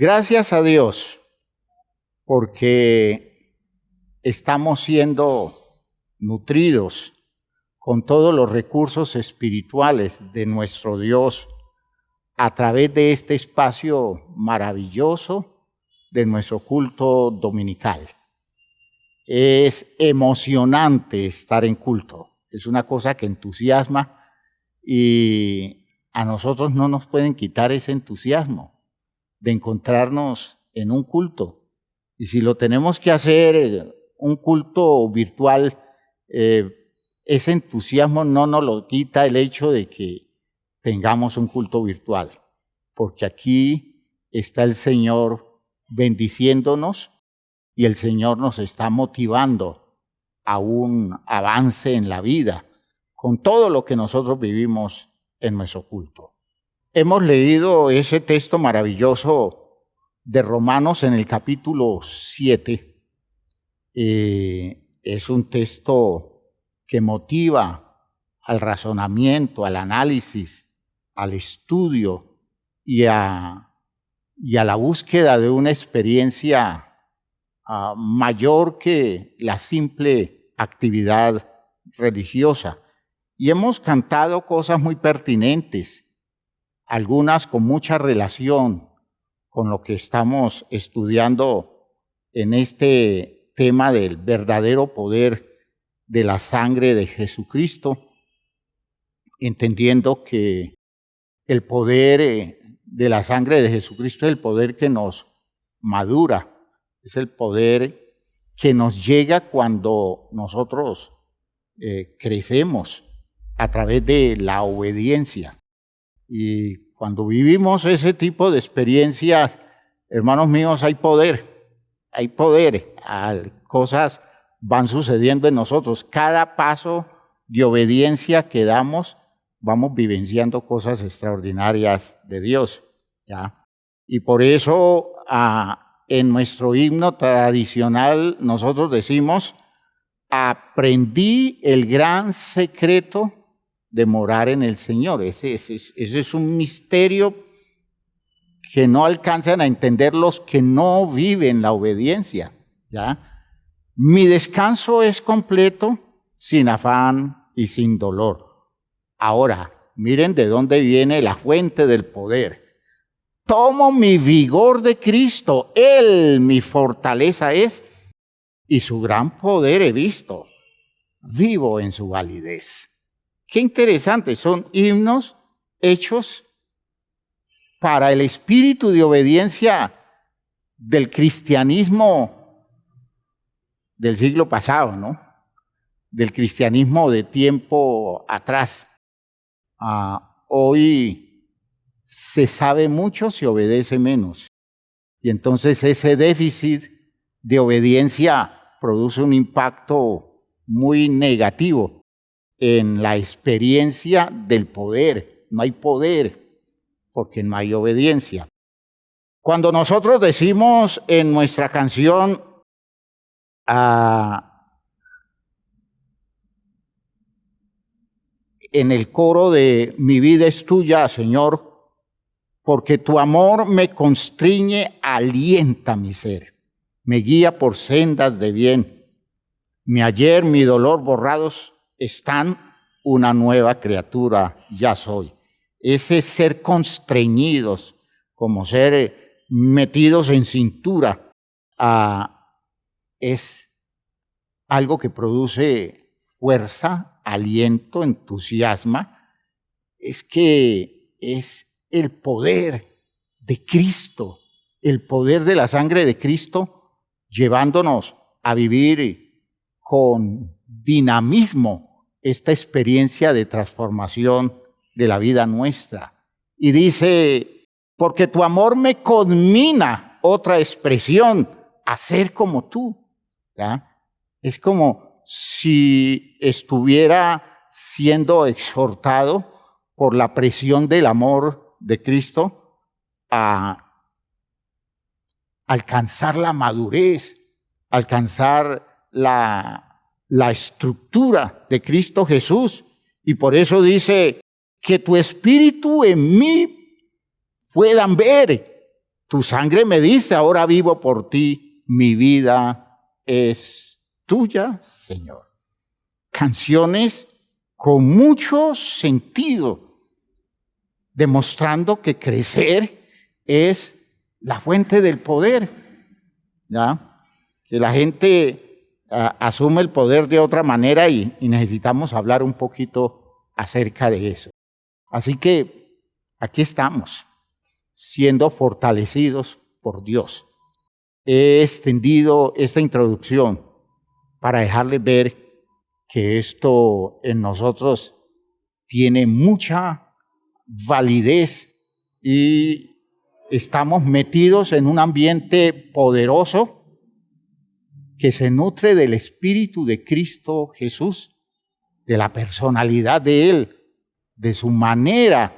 Gracias a Dios, porque estamos siendo nutridos con todos los recursos espirituales de nuestro Dios a través de este espacio maravilloso de nuestro culto dominical. Es emocionante estar en culto, es una cosa que entusiasma y a nosotros no nos pueden quitar ese entusiasmo de encontrarnos en un culto. Y si lo tenemos que hacer un culto virtual, ese entusiasmo no nos lo quita el hecho de que tengamos un culto virtual, porque aquí está el Señor bendiciéndonos y el Señor nos está motivando a un avance en la vida con todo lo que nosotros vivimos en nuestro culto. Hemos leído ese texto maravilloso de Romanos en el capítulo 7. Es un texto que motiva al razonamiento, al análisis, al estudio y a la búsqueda de una experiencia mayor que la simple actividad religiosa. Y hemos cantado cosas muy pertinentes, algunas con mucha relación con lo que estamos estudiando en este tema del verdadero poder de la sangre de Jesucristo, entendiendo que el poder de la sangre de Jesucristo es el poder que nos madura, es el poder que nos llega cuando nosotros crecemos a través de la obediencia. Y cuando vivimos ese tipo de experiencias, hermanos míos, hay poder, cosas van sucediendo en nosotros. Cada paso de obediencia que damos, vamos vivenciando cosas extraordinarias de Dios, ¿ya? Y por eso en nuestro himno tradicional nosotros decimos: aprendí el gran secreto de morar en el Señor. Ese es un misterio que no alcanzan a entender los que no viven la obediencia, ¿ya? Mi descanso es completo, sin afán y sin dolor. Ahora, miren de dónde viene la fuente del poder. Tomo mi vigor de Cristo, Él mi fortaleza es, y su gran poder he visto. Vivo en su validez. Qué interesante, son himnos hechos para el espíritu de obediencia del cristianismo del siglo pasado, ¿no? Del cristianismo de tiempo atrás. Hoy se sabe mucho, se obedece menos. Y entonces ese déficit de obediencia produce un impacto muy negativo en la experiencia del poder. No hay poder porque no hay obediencia. Cuando nosotros decimos en nuestra canción en el coro de mi vida es tuya, Señor, porque tu amor me constriñe, alienta mi ser, me guía por sendas de bien. Mi ayer, mi dolor borrados están, una nueva criatura ya soy. Ese ser constreñidos, como ser metidos en cintura, es algo que produce fuerza, aliento, entusiasma. Es que es el poder de Cristo, el poder de la sangre de Cristo, llevándonos a vivir con dinamismo esta experiencia de transformación de la vida nuestra. Y dice, porque tu amor me conmina, otra expresión, a ser como tú, ¿ya? Es como si estuviera siendo exhortado por la presión del amor de Cristo a alcanzar la madurez, alcanzar la estructura de Cristo Jesús. Y por eso dice, que tu espíritu en mí puedan ver Tu sangre me diste, ahora vivo por ti, mi vida es tuya, Señor. Canciones con mucho sentido, demostrando que crecer es la fuente del poder, ¿ya? Que la gente asume el poder de otra manera y necesitamos hablar un poquito acerca de eso. Así que aquí estamos, siendo fortalecidos por Dios. He extendido esta introducción para dejarles ver que esto en nosotros tiene mucha validez y estamos metidos en un ambiente poderoso que se nutre del Espíritu de Cristo Jesús, de la personalidad de Él, de su manera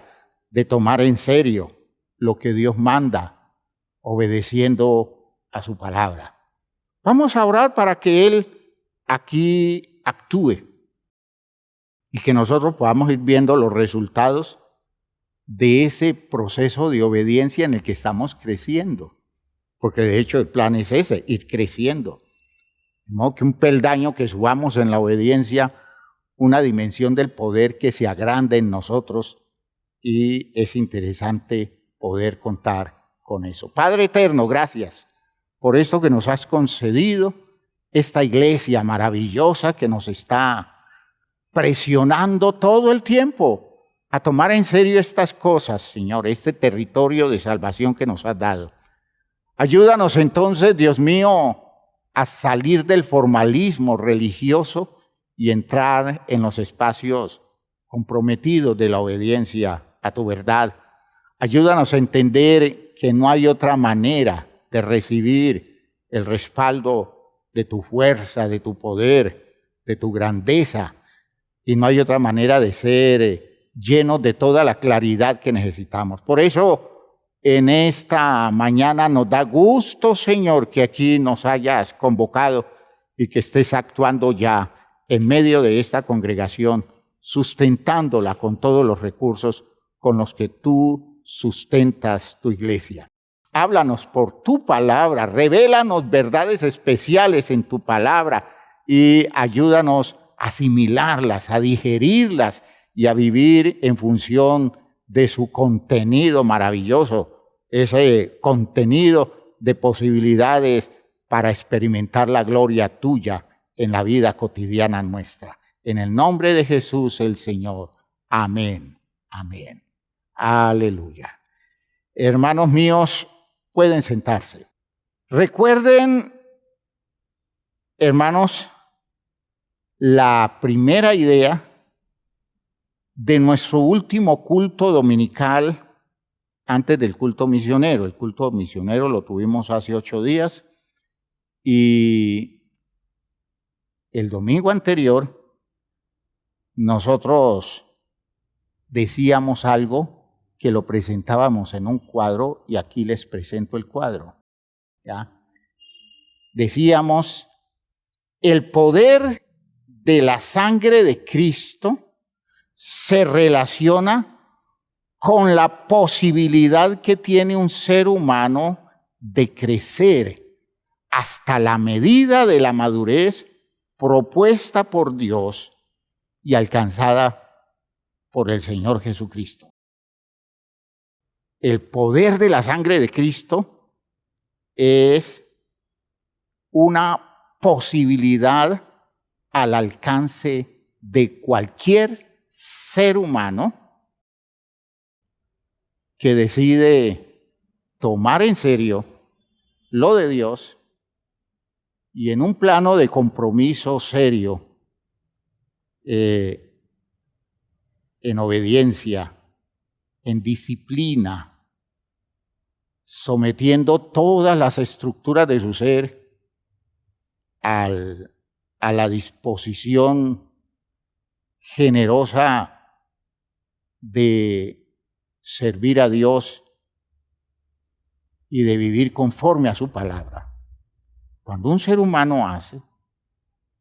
de tomar en serio lo que Dios manda, obedeciendo a su palabra. Vamos a orar para que Él aquí actúe y que nosotros podamos ir viendo los resultados de ese proceso de obediencia en el que estamos creciendo. Porque de hecho el plan es ese, ir creciendo. No que un peldaño que subamos en la obediencia, una dimensión del poder que se agranda en nosotros, y es interesante poder contar con eso. Padre eterno, gracias por esto que nos has concedido, esta iglesia maravillosa que nos está presionando todo el tiempo a tomar en serio estas cosas, Señor, este territorio de salvación que nos has dado. Ayúdanos entonces, Dios mío, a salir del formalismo religioso y entrar en los espacios comprometidos de la obediencia a tu verdad. Ayúdanos a entender que no hay otra manera de recibir el respaldo de tu fuerza, de tu poder, de tu grandeza, y no hay otra manera de ser llenos de toda la claridad que necesitamos. Por eso, en esta mañana nos da gusto, Señor, que aquí nos hayas convocado y que estés actuando ya en medio de esta congregación, sustentándola con todos los recursos con los que tú sustentas tu iglesia. Háblanos por tu palabra, revélanos verdades especiales en tu palabra y ayúdanos a asimilarlas, a digerirlas y a vivir en función de su contenido maravilloso, ese contenido de posibilidades para experimentar la gloria tuya en la vida cotidiana nuestra. En el nombre de Jesús el Señor. Amén. Amén. Aleluya. Hermanos míos, pueden sentarse. Recuerden, hermanos, la primera idea de nuestro último culto dominical antes del culto misionero. El culto misionero lo tuvimos hace 8 días y el domingo anterior nosotros decíamos algo que lo presentábamos en un cuadro y aquí les presento el cuadro. ¿Ya? Decíamos, el poder de la sangre de Cristo se relaciona con la posibilidad que tiene un ser humano de crecer hasta la medida de la madurez propuesta por Dios y alcanzada por el Señor Jesucristo. El poder de la sangre de Cristo es una posibilidad al alcance de cualquier ser humano que decide tomar en serio lo de Dios y en un plano de compromiso serio, en obediencia, en disciplina, sometiendo todas las estructuras de su ser a la disposición generosa de servir a Dios y de vivir conforme a su palabra. Cuando un ser humano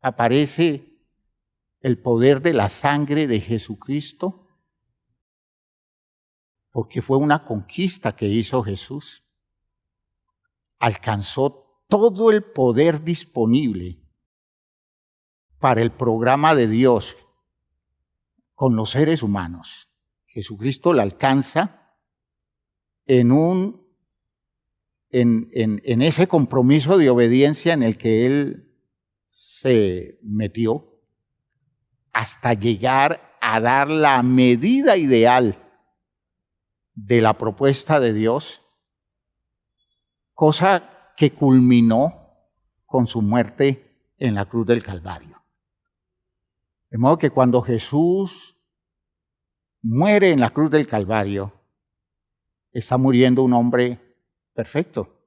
aparece el poder de la sangre de Jesucristo, porque fue una conquista que hizo Jesús. alcanzó todo el poder disponible para el programa de Dios con los seres humanos. Jesucristo la alcanza en ese compromiso de obediencia en el que Él se metió hasta llegar a dar la medida ideal de la propuesta de Dios, cosa que culminó con su muerte en la cruz del Calvario. De modo que cuando Jesús muere en la cruz del Calvario, está muriendo un hombre perfecto,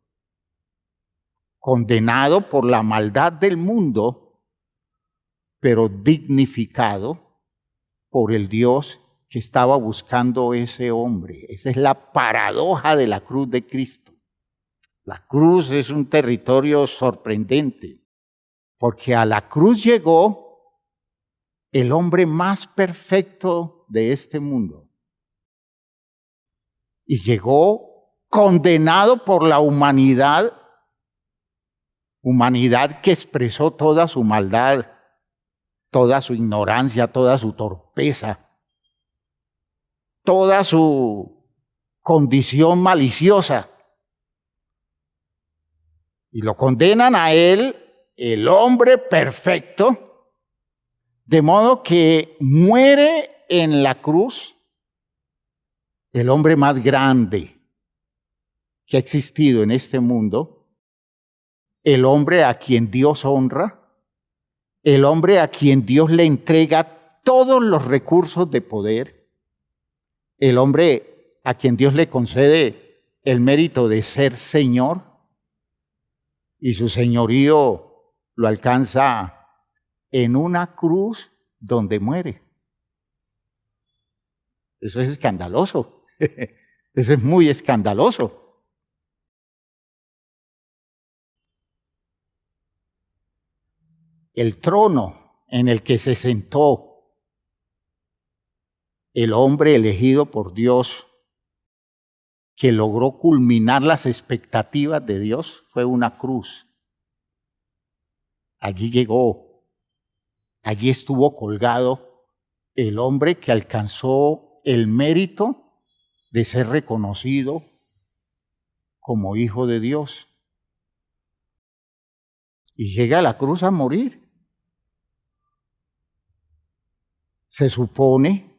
condenado por la maldad del mundo, pero dignificado por el Dios que estaba buscando ese hombre. Esa es la paradoja de la cruz de Cristo. La cruz es un territorio sorprendente, porque a la cruz llegó el hombre más perfecto de este mundo. Y llegó condenado por la humanidad que expresó toda su maldad, toda su ignorancia, toda su torpeza, toda su condición maliciosa. Y lo condenan a él, el hombre perfecto, de modo que muere en la cruz el hombre más grande que ha existido en este mundo, el hombre a quien Dios honra, el hombre a quien Dios le entrega todos los recursos de poder, el hombre a quien Dios le concede el mérito de ser Señor, y su señorío lo alcanza en una cruz donde muere. Eso es escandaloso. Eso es muy escandaloso. El trono en el que se sentó el hombre elegido por Dios, que logró culminar las expectativas de Dios, fue una cruz. Allí llegó, allí estuvo colgado el hombre que alcanzó el mérito de ser reconocido como hijo de Dios. Y llega a la cruz a morir. Se supone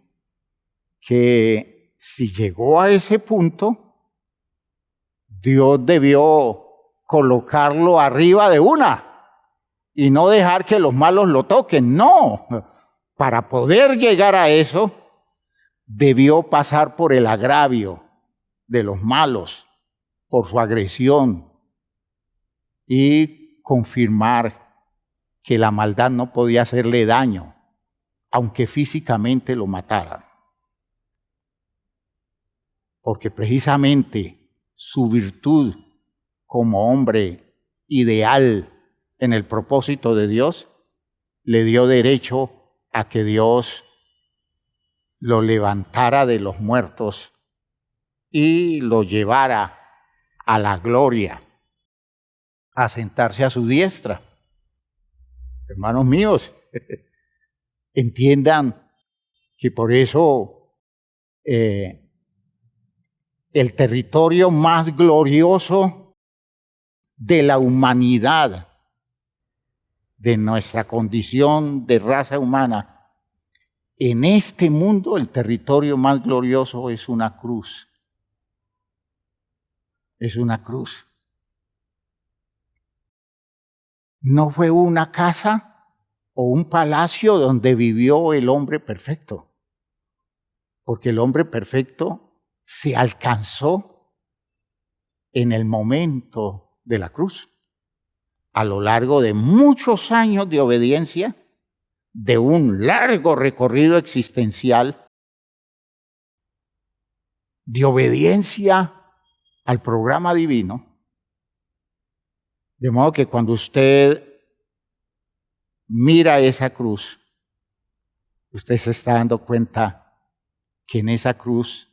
que si llegó a ese punto, Dios debió colocarlo arriba de una y no dejar que los malos lo toquen. No, para poder llegar a eso, debió pasar por el agravio de los malos, por su agresión, y confirmar que la maldad no podía hacerle daño, aunque físicamente lo mataran. Porque precisamente su virtud como hombre ideal en el propósito de Dios le dio derecho a que Dios lo levantara de los muertos y lo llevara a la gloria, a sentarse a su diestra. Hermanos míos, entiendan que por eso el territorio más glorioso de la humanidad, de nuestra condición de raza humana, en este mundo el territorio más glorioso es una cruz. Es una cruz. No fue una casa o un palacio donde vivió el hombre perfecto, porque el hombre perfecto se alcanzó en el momento de la cruz, a lo largo de muchos años de obediencia, de un largo recorrido existencial, de obediencia al programa divino. De modo que cuando usted mira esa cruz, usted se está dando cuenta que en esa cruz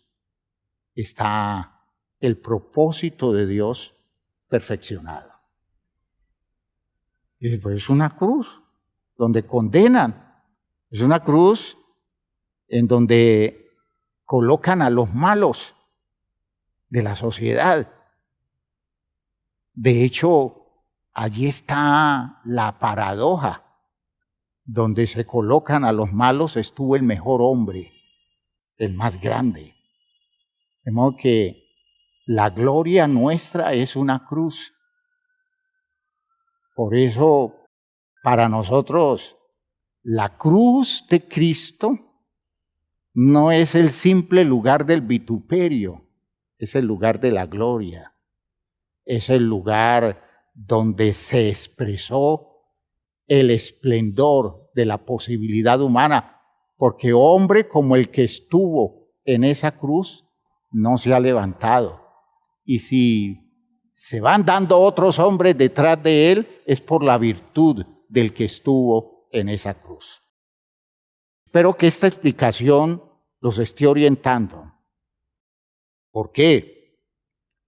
está el propósito de Dios perfeccionado. Y pues es una cruz donde condenan, es una cruz en donde colocan a los malos de la sociedad. De hecho, allí está la paradoja. Donde se colocan a los malos estuvo el mejor hombre, el más grande. De modo que la gloria nuestra es una cruz. Por eso, para nosotros, la cruz de Cristo no es el simple lugar del vituperio, es el lugar de la gloria. Es el lugar donde se expresó el esplendor de la posibilidad humana, porque hombre como el que estuvo en esa cruz no se ha levantado. Y si se van dando otros hombres detrás de él, es por la virtud del que estuvo en esa cruz. Espero que esta explicación los esté orientando. ¿Por qué?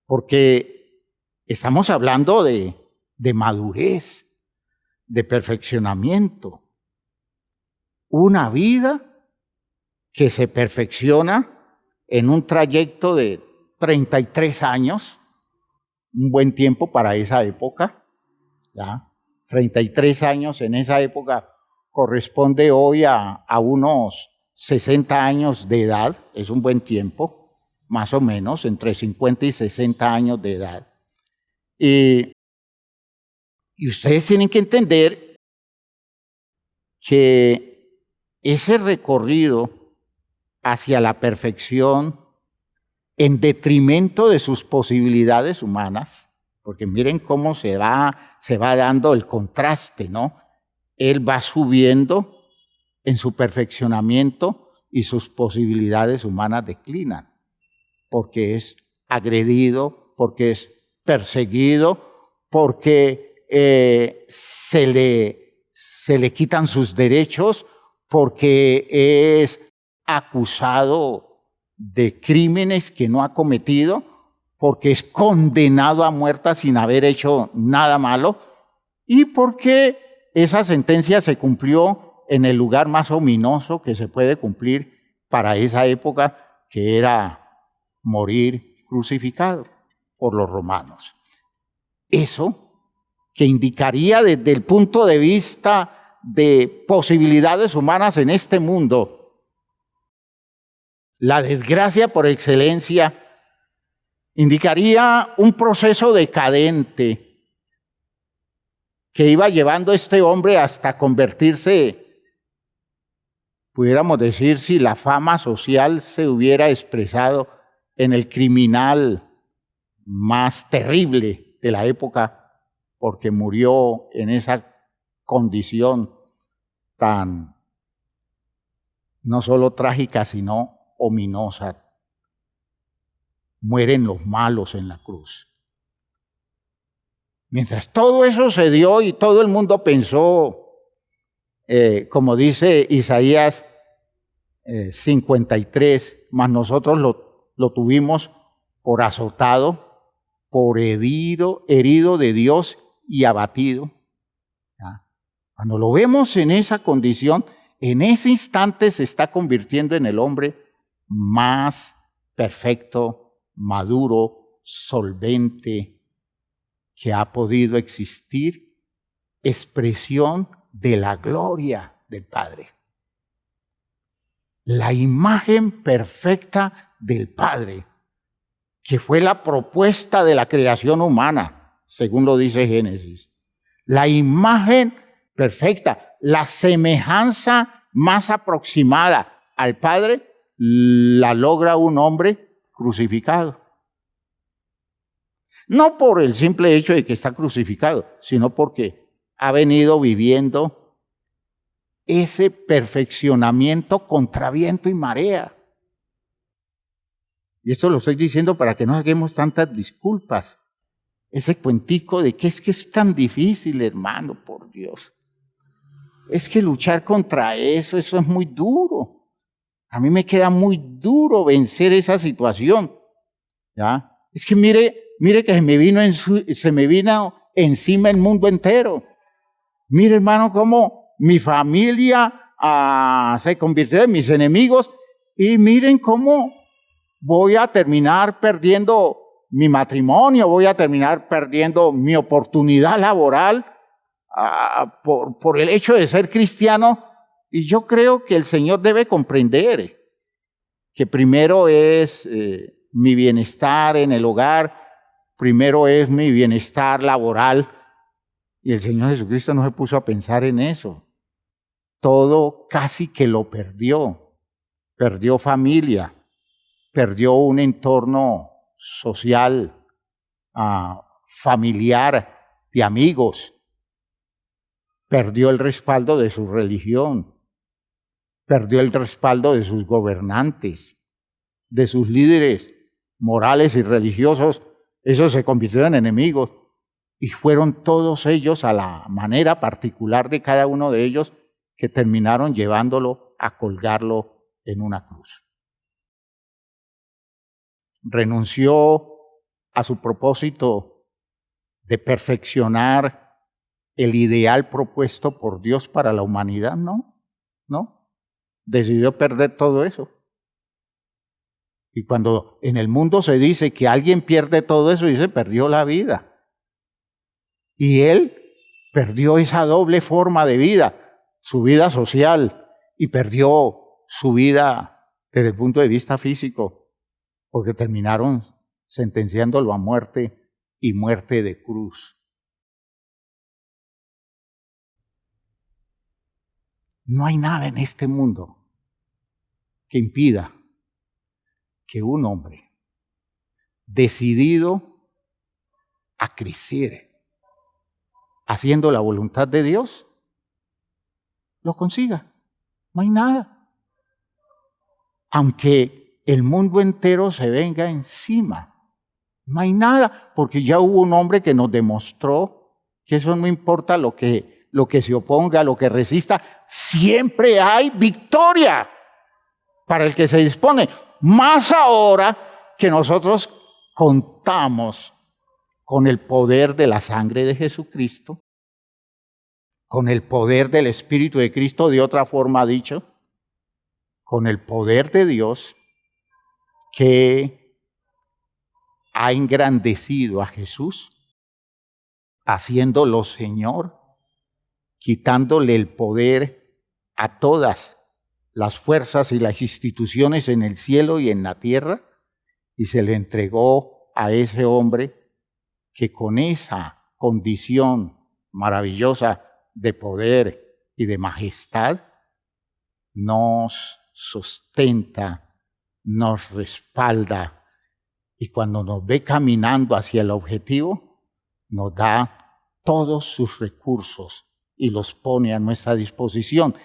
Porque estamos hablando de madurez, de perfeccionamiento. Una vida que se perfecciona en un trayecto de 33 años, un buen tiempo para esa época, ¿ya? 33 años en esa época corresponde hoy a unos 60 años de edad, es un buen tiempo, más o menos, entre 50 y 60 años de edad. Y ustedes tienen que entender que ese recorrido hacia la perfección en detrimento de sus posibilidades humanas, porque miren cómo se va dando el contraste, ¿no? Él va subiendo en su perfeccionamiento y sus posibilidades humanas declinan, porque es agredido, porque es perseguido, porque se le quitan sus derechos, porque es acusado de crímenes que no ha cometido, porque es condenado a muerte sin haber hecho nada malo, y porque esa sentencia se cumplió en el lugar más ominoso que se puede cumplir para esa época, que era morir crucificado por los romanos. Eso que indicaría desde el punto de vista de posibilidades humanas en este mundo, la desgracia por excelencia, indicaría un proceso decadente que iba llevando a este hombre hasta convertirse, pudiéramos decir, si la fama social se hubiera expresado, en el criminal más terrible de la época, porque murió en esa condición tan, no solo trágica, sino ominosa. Mueren los malos en la cruz. Mientras todo eso se dio y todo el mundo pensó, como dice Isaías 53, mas nosotros lo tuvimos por azotado, por herido de Dios y abatido. ¿Ya? Cuando lo vemos en esa condición, en ese instante se está convirtiendo en el hombre más perfecto, maduro, solvente que ha podido existir, expresión de la gloria del Padre. La imagen perfecta del Padre, que fue la propuesta de la creación humana, según lo dice Génesis. La imagen perfecta, la semejanza más aproximada al Padre, la logra un hombre crucificado. No por el simple hecho de que está crucificado, sino porque ha venido viviendo ese perfeccionamiento contra viento y marea. Y esto lo estoy diciendo para que no saquemos tantas disculpas. Ese cuentico de que es tan difícil, hermano, por Dios. Es que luchar contra eso es muy duro. A mí me queda muy duro vencer esa situación. ¿Ya? Es que mire mire que se me vino encima el mundo entero. Mire, hermano, cómo mi familia se convirtió en mis enemigos y miren cómo voy a terminar perdiendo mi matrimonio, voy a terminar perdiendo mi oportunidad laboral por el hecho de ser cristiano. Y yo creo que el Señor debe comprender que primero es mi bienestar en el hogar, primero es mi bienestar laboral. Y el Señor Jesucristo no se puso a pensar en eso. Todo casi que lo perdió. Perdió familia, perdió un entorno social, familiar, de amigos. Perdió el respaldo de su religión. Perdió el respaldo de sus gobernantes, de sus líderes morales y religiosos. Esos se convirtieron en enemigos. Y fueron todos ellos, a la manera particular de cada uno de ellos, que terminaron llevándolo a colgarlo en una cruz. Renunció a su propósito de perfeccionar el ideal propuesto por Dios para la humanidad, no. Decidió perder todo eso. Y cuando en el mundo se dice que alguien pierde todo eso, dice, perdió la vida. Y él perdió esa doble forma de vida, su vida social, y perdió su vida desde el punto de vista físico, porque terminaron sentenciándolo a muerte y muerte de cruz. No hay nada en este mundo que impida que un hombre decidido a crecer haciendo la voluntad de Dios, lo consiga. No hay nada. Aunque el mundo entero se venga encima, no hay nada, porque ya hubo un hombre que nos demostró que eso no importa lo que se oponga, lo que resista, siempre hay victoria para el que se dispone. Más ahora que nosotros contamos con el poder de la sangre de Jesucristo, con el poder del Espíritu de Cristo, de otra forma dicho, con el poder de Dios que ha engrandecido a Jesús, haciéndolo Señor, quitándole el poder a todas las fuerzas y las instituciones en el cielo y en la tierra, y se le entregó a ese hombre que con esa condición maravillosa de poder y de majestad nos sustenta, nos respalda, y cuando nos ve caminando hacia el objetivo, nos da todos sus recursos y los pone a nuestra disposición.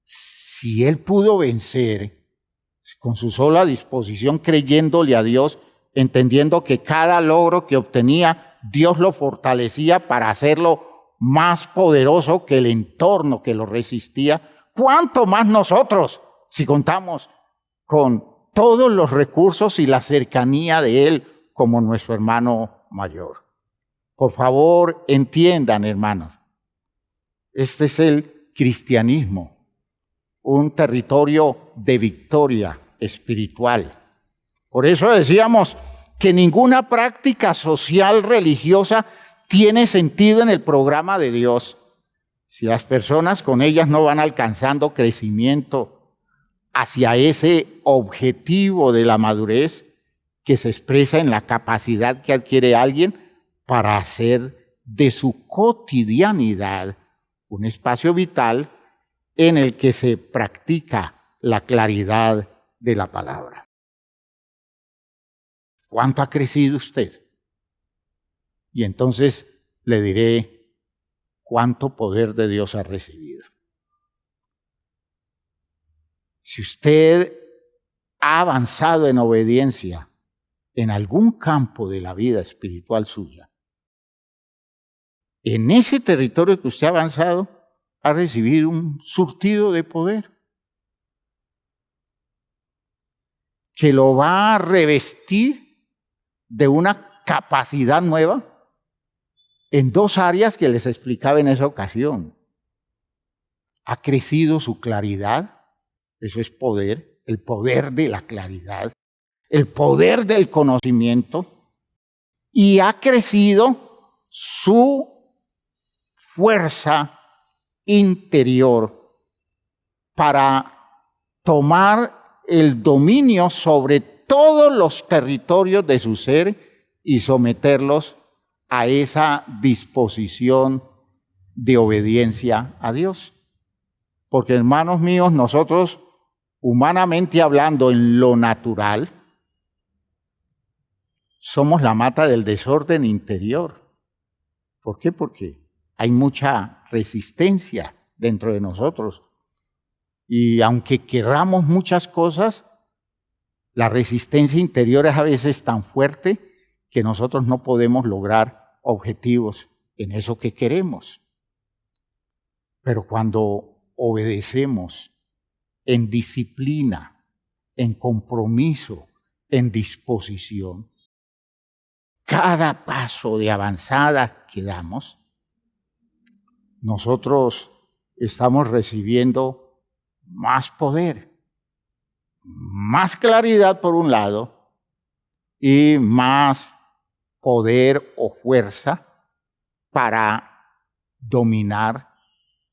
Si Él pudo vencer con su sola disposición, creyéndole a Dios, entendiendo que cada logro que obtenía, Dios lo fortalecía para hacerlo más poderoso que el entorno que lo resistía, ¿cuánto más nosotros, si contamos con todos los recursos y la cercanía de Él como nuestro hermano mayor? Por favor, entiendan, hermanos, este es el cristianismo, un territorio de victoria espiritual. Por eso decíamos que ninguna práctica social religiosa tiene sentido en el programa de Dios si las personas con ellas no van alcanzando crecimiento hacia ese objetivo de la madurez que se expresa en la capacidad que adquiere alguien para hacer de su cotidianidad un espacio vital en el que se practica la claridad de la palabra. ¿Cuánto ha crecido usted? Y entonces le diré cuánto poder de Dios ha recibido. Si usted ha avanzado en obediencia en algún campo de la vida espiritual suya, en ese territorio que usted ha avanzado, ha recibido un surtido de poder que lo va a revestir de una capacidad nueva en dos áreas que les explicaba en esa ocasión. Ha crecido su claridad, eso es poder, el poder de la claridad, el poder del conocimiento, y ha crecido su fuerza interior para tomar el dominio sobre todos los territorios de su ser y someterlos a esa disposición de obediencia a Dios. Porque, hermanos míos, nosotros, humanamente hablando, en lo natural, somos la mata del desorden interior. ¿Por qué? Porque hay mucha resistencia dentro de nosotros. Y aunque querramos muchas cosas, la resistencia interior es a veces tan fuerte que nosotros no podemos lograr objetivos en eso que queremos. Pero cuando obedecemos en disciplina, en compromiso, en disposición, cada paso de avanzada que damos, nosotros estamos recibiendo más poder, más claridad por un lado y más poder o fuerza para dominar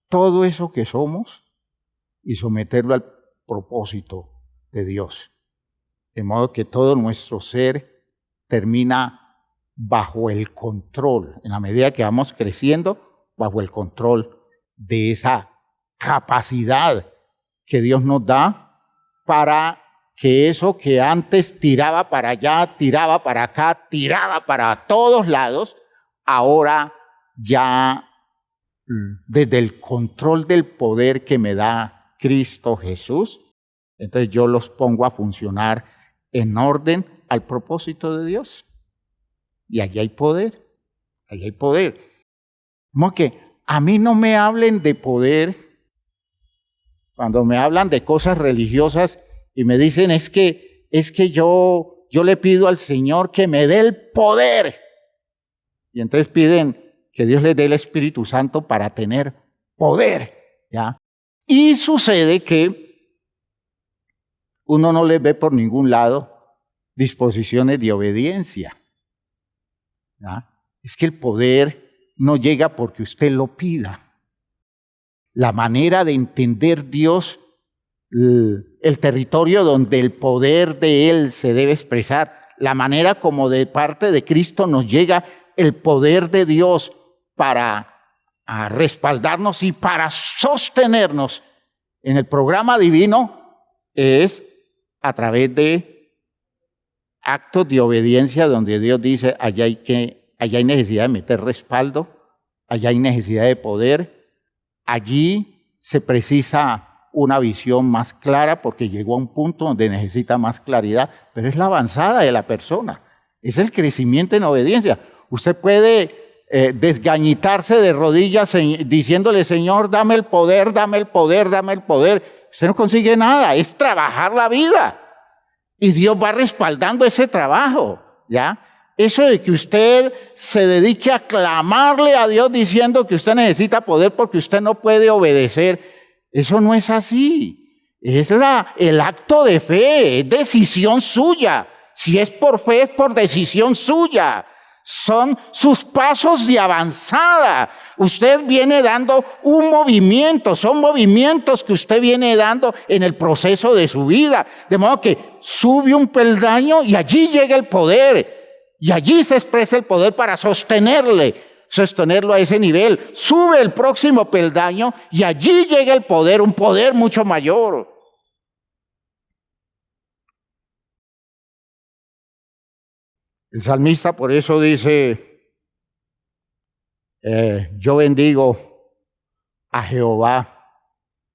todo eso que somos y someterlo al propósito de Dios. De modo que todo nuestro ser termina bajo el control, en la medida que vamos creciendo, bajo el control de esa capacidad que Dios nos da para que eso que antes tiraba para allá, tiraba para acá, tiraba para todos lados, ahora ya desde el control del poder que me da Cristo Jesús, entonces yo los pongo a funcionar en orden al propósito de Dios. Y allí hay poder, allí hay poder. Como que a mí no me hablen de poder cuando me hablan de cosas religiosas y me dicen es que yo le pido al Señor que me dé el poder. Y entonces piden que Dios les dé el Espíritu Santo para tener poder, ¿ya? Y sucede que uno no les ve por ningún lado disposiciones de obediencia, ¿ya? Es que el poder no llega porque usted lo pida. La manera de entender Dios, el territorio donde el poder de Él se debe expresar, la manera como de parte de Cristo nos llega el poder de Dios para respaldarnos y para sostenernos en el programa divino es a través de actos de obediencia donde Dios dice, allá hay necesidad de meter respaldo, allá hay necesidad de poder, allí se precisa una visión más clara porque llegó a un punto donde necesita más claridad, pero es la avanzada de la persona, es el crecimiento en obediencia. Usted puede desgañitarse de rodillas diciéndole, Señor, dame el poder, dame el poder, dame el poder. Usted no consigue nada, es trabajar la vida. Y Dios va respaldando ese trabajo, ¿ya? Eso de que usted se dedique a clamarle a Dios diciendo que usted necesita poder porque usted no puede obedecer, eso no es así. Es el acto de fe, es decisión suya. Si es por fe, es por decisión suya. Son sus pasos de avanzada. Usted viene dando un movimiento, son movimientos que usted viene dando en el proceso de su vida. De modo que sube un peldaño y allí llega el poder. Y allí se expresa el poder para sostenerlo a ese nivel. Sube el próximo peldaño y allí llega el poder, un poder mucho mayor. El salmista por eso dice, yo bendigo a Jehová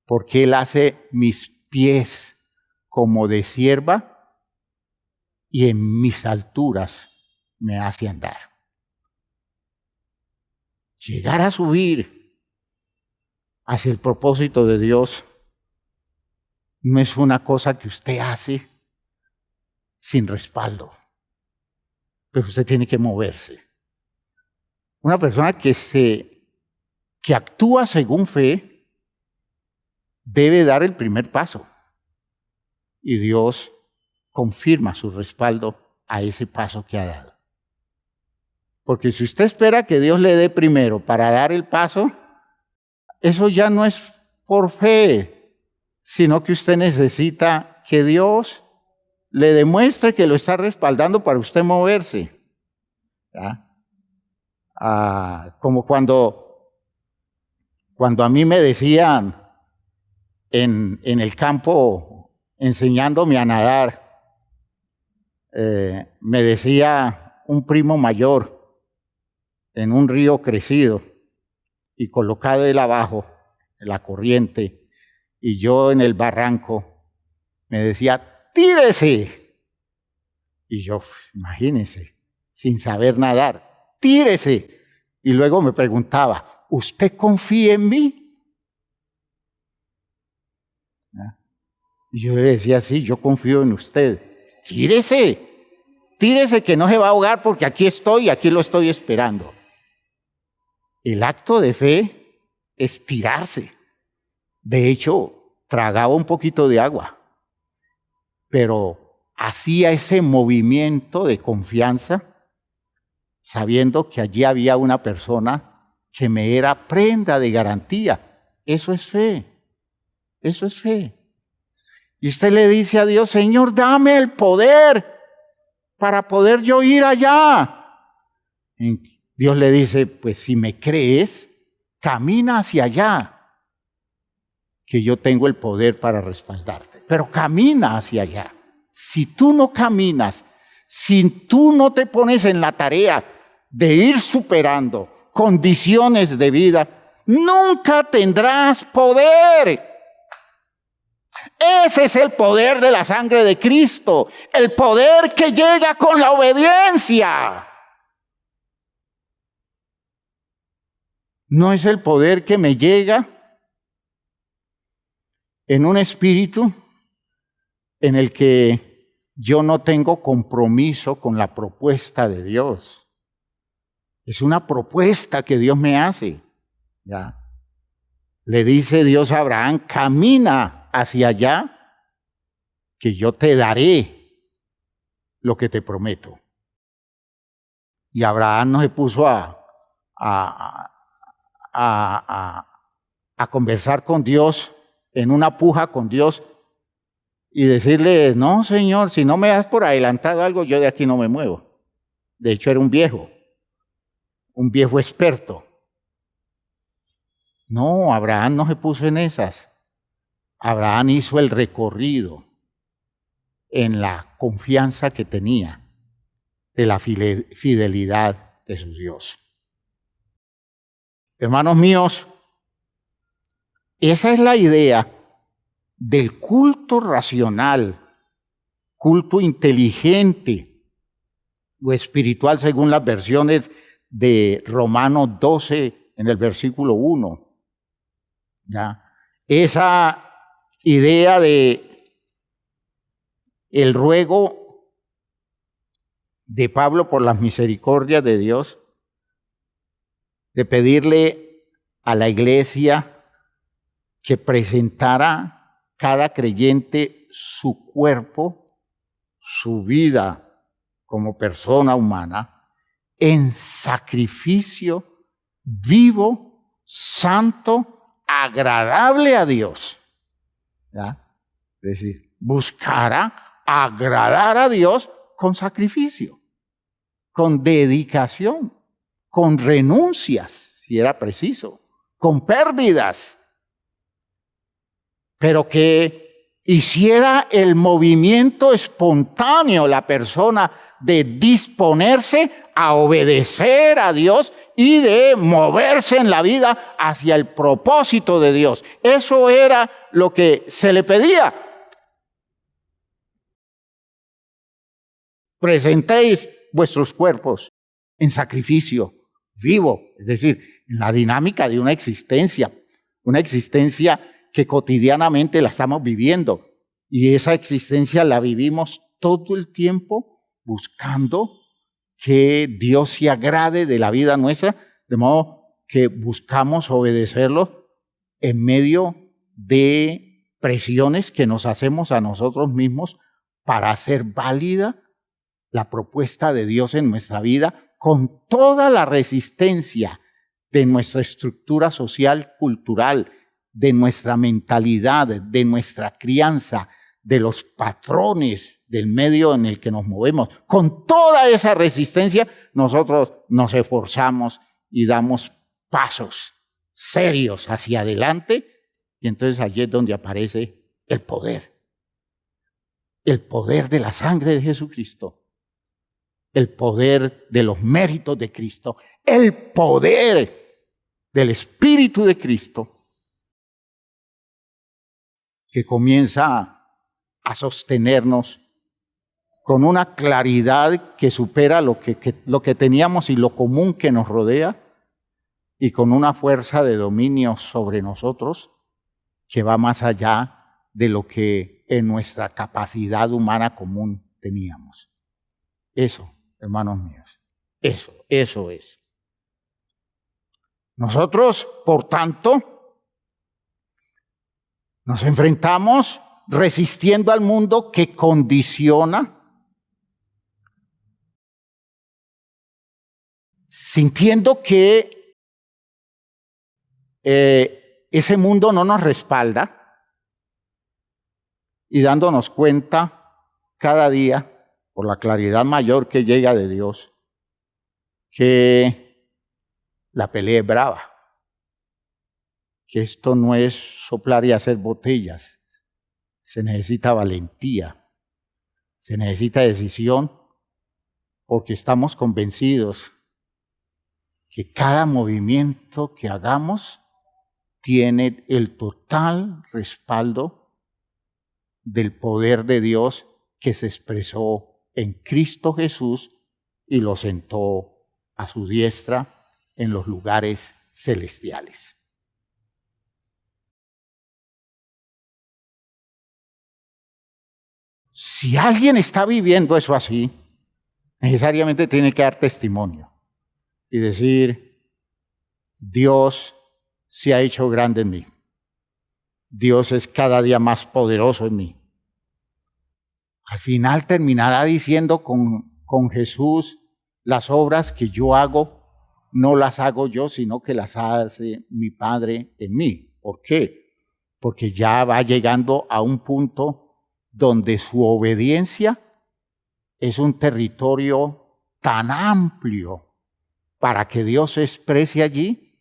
porque Él hace mis pies como de cierva y en mis alturas me hace andar. Llegar a subir hacia el propósito de Dios no es una cosa que usted hace sin respaldo. pero usted tiene que moverse. Una persona que actúa según fe debe dar el primer paso. Y Dios confirma su respaldo a ese paso que ha dado. Porque si usted espera que Dios le dé primero para dar el paso, eso ya no es por fe, sino que usted necesita que Dios le demuestre que lo está respaldando para usted moverse. ¿Ya? Como cuando a mí me decían en el campo, enseñándome a nadar, me decía un primo mayor en un río crecido y colocado él abajo en la corriente y yo en el barranco, me decía, tírese. Y yo, imagínense, sin saber nadar, tírese. Y luego me preguntaba, ¿usted confía en mí? ¿Ah? Y yo le decía, sí, yo confío en usted. Tírese, tírese que no se va a ahogar porque aquí estoy, aquí lo estoy esperando. El acto de fe es tirarse. De hecho, tragaba un poquito de agua, pero hacía ese movimiento de confianza, sabiendo que allí había una persona que me era prenda de garantía. Eso es fe. Eso es fe. Y usted le dice a Dios, Señor, dame el poder para poder yo ir allá. Y Dios le dice, pues si me crees, camina hacia allá, que yo tengo el poder para respaldarte. Pero camina hacia allá. Si tú no caminas, si tú no te pones en la tarea de ir superando condiciones de vida, nunca tendrás poder. Ese es el poder de la sangre de Cristo, el poder que llega con la obediencia. No es el poder que me llega en un espíritu en el que yo no tengo compromiso con la propuesta de Dios. Es una propuesta que Dios me hace. ¿Ya? Le dice Dios a Abraham, camina hacia allá, que yo te daré lo que te prometo. Y Abraham no se puso a conversar con Dios, en una puja con Dios, y decirle, no, Señor, si no me das por adelantado algo, yo de aquí no me muevo. De hecho, era un viejo experto. No, Abraham no se puso en esas. Abraham hizo el recorrido en la confianza que tenía de la fidelidad de su Dios. Hermanos míos, esa es la idea del culto racional, culto inteligente o espiritual según las versiones de Romanos 12 en el versículo 1. ¿Ya? Esa idea de el ruego de Pablo por las misericordias de Dios, de pedirle a la iglesia que presentara cada creyente su cuerpo, su vida como persona humana, en sacrificio vivo, santo, agradable a Dios. ¿Ya? Es decir, buscará agradar a Dios con sacrificio, con dedicación, con renuncias, si era preciso, con pérdidas, pero que hiciera el movimiento espontáneo la persona de disponerse a obedecer a Dios y de moverse en la vida hacia el propósito de Dios. Eso era lo que se le pedía. Presentéis vuestros cuerpos en sacrificio vivo, es decir, en la dinámica de una existencia que cotidianamente la estamos viviendo, y esa existencia la vivimos todo el tiempo buscando que Dios se agrade de la vida nuestra, de modo que buscamos obedecerlo en medio de presiones que nos hacemos a nosotros mismos para hacer válida la propuesta de Dios en nuestra vida con toda la resistencia de nuestra estructura social, cultural, de nuestra mentalidad, de nuestra crianza, de los patrones del medio en el que nos movemos. Con toda esa resistencia, nosotros nos esforzamos y damos pasos serios hacia adelante, y entonces allí es donde aparece el poder de la sangre de Jesucristo, el poder de los méritos de Cristo, el poder del Espíritu de Cristo, que comienza a sostenernos con una claridad que supera lo que teníamos y lo común que nos rodea, y con una fuerza de dominio sobre nosotros que va más allá de lo que en nuestra capacidad humana común teníamos. Eso, hermanos míos, eso es. Nosotros, por tanto, nos enfrentamos resistiendo al mundo que condiciona, sintiendo que ese mundo no nos respalda y dándonos cuenta cada día, por la claridad mayor que llega de Dios, que la pelea es brava, que esto no es soplar y hacer botellas, se necesita valentía, se necesita decisión, porque estamos convencidos que cada movimiento que hagamos tiene el total respaldo del poder de Dios que se expresó en Cristo Jesús y lo sentó a su diestra en los lugares celestiales. Si alguien está viviendo eso así, necesariamente tiene que dar testimonio y decir: Dios se ha hecho grande en mí. Dios es cada día más poderoso en mí. Al final terminará diciendo con Jesús: las obras que yo hago, no las hago yo, sino que las hace mi Padre en mí. ¿Por qué? Porque ya va llegando a un punto donde su obediencia es un territorio tan amplio para que Dios se exprese allí,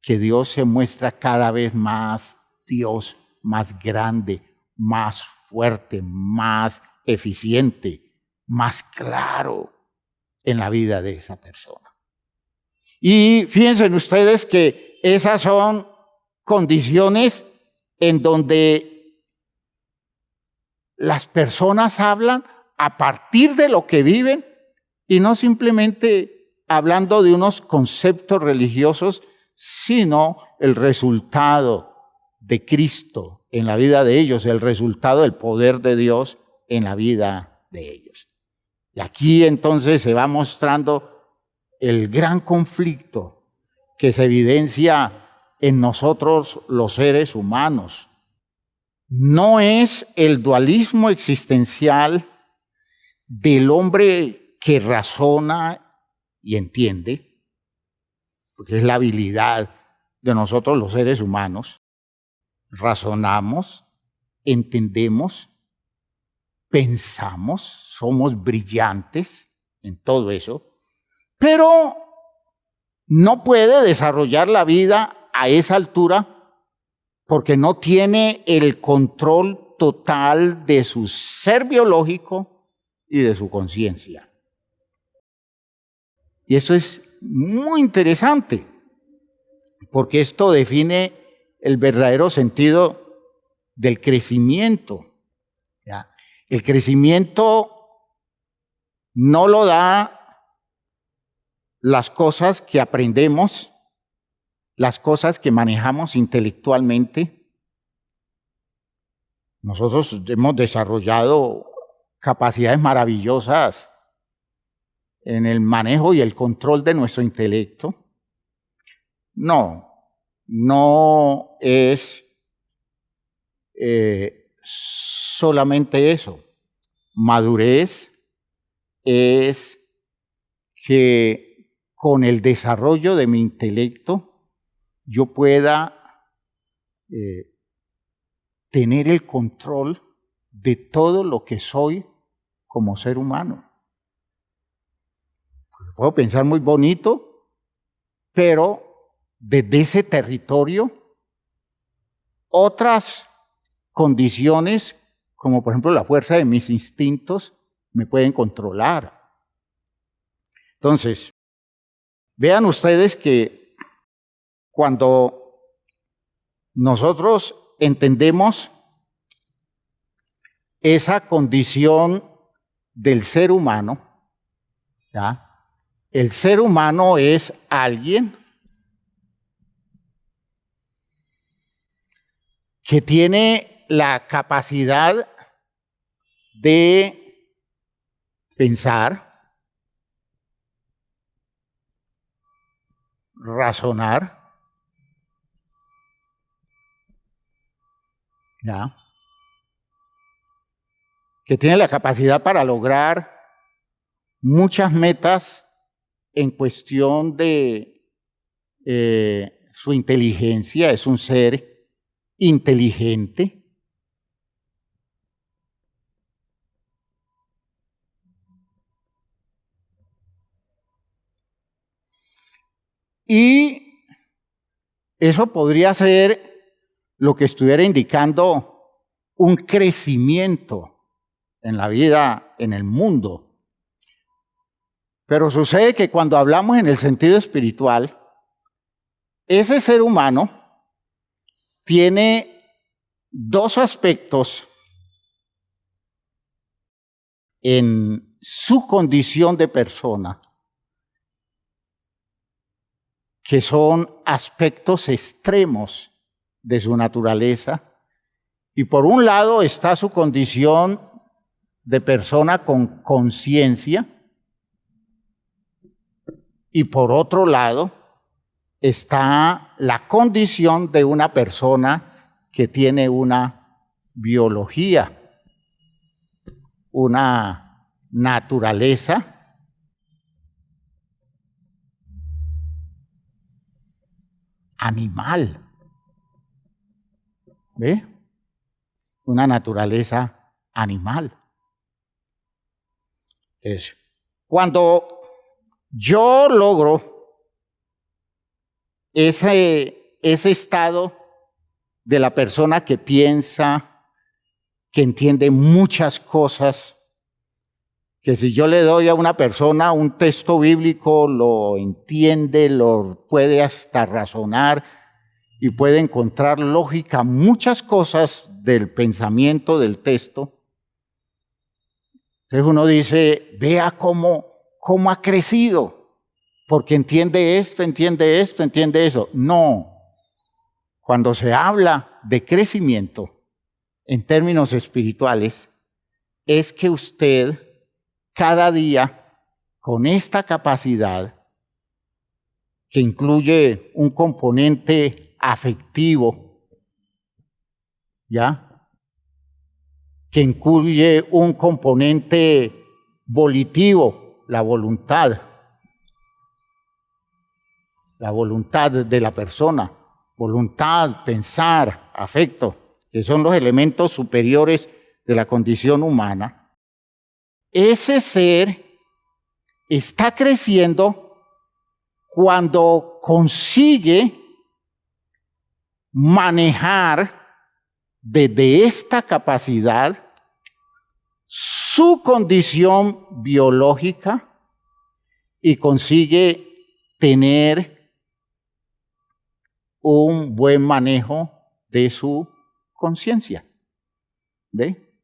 que Dios se muestra cada vez más Dios, más grande, más fuerte, más eficiente, más claro en la vida de esa persona. Y fíjense ustedes que esas son condiciones en donde las personas hablan a partir de lo que viven y no simplemente hablando de unos conceptos religiosos, sino el resultado de Cristo en la vida de ellos, el resultado del poder de Dios en la vida de ellos. Y aquí entonces se va mostrando el gran conflicto que se evidencia en nosotros los seres humanos. No es el dualismo existencial del hombre que razona y entiende, porque es la habilidad de nosotros los seres humanos. Razonamos, entendemos, pensamos, somos brillantes en todo eso, pero no puede desarrollar la vida a esa altura porque no tiene el control total de su ser biológico y de su conciencia. Y eso es muy interesante, porque esto define el verdadero sentido del crecimiento. ¿Ya? El crecimiento no lo da las cosas que aprendemos, las cosas que manejamos intelectualmente. Nosotros hemos desarrollado capacidades maravillosas en el manejo y el control de nuestro intelecto. No es solamente eso. Madurez es que con el desarrollo de mi intelecto yo pueda tener el control de todo lo que soy como ser humano. Puedo pensar muy bonito, pero desde ese territorio otras condiciones, como por ejemplo la fuerza de mis instintos, me pueden controlar. Entonces, vean ustedes que cuando nosotros entendemos esa condición del ser humano, ¿ya? El ser humano es alguien que tiene la capacidad de pensar, razonar, ¿ya? Que tiene la capacidad para lograr muchas metas en cuestión de su inteligencia, es un ser inteligente. Y eso podría ser lo que estuviera indicando un crecimiento en la vida, en el mundo. Pero sucede que cuando hablamos en el sentido espiritual, ese ser humano tiene dos aspectos en su condición de persona, que son aspectos extremos de su naturaleza. Y por un lado está su condición de persona con conciencia, y por otro lado está la condición de una persona que tiene una biología, una naturaleza animal. ¿Ve? Una naturaleza animal. Entonces, cuando yo logro ese estado de la persona que piensa, que entiende muchas cosas, que si yo le doy a una persona un texto bíblico, lo entiende, lo puede hasta razonar y puede encontrar lógica, muchas cosas del pensamiento del texto. Entonces uno dice, vea cómo ha crecido, porque entiende esto, entiende eso. No, cuando se habla de crecimiento en términos espirituales, es que usted cada día, con esta capacidad, que incluye un componente afectivo, ¿ya? Que incluye un componente volitivo, la voluntad de la persona, voluntad, pensar, afecto, que son los elementos superiores de la condición humana. Ese ser está creciendo cuando consigue manejar desde esta capacidad su condición biológica y consigue tener un buen manejo de su conciencia. ¿Ve?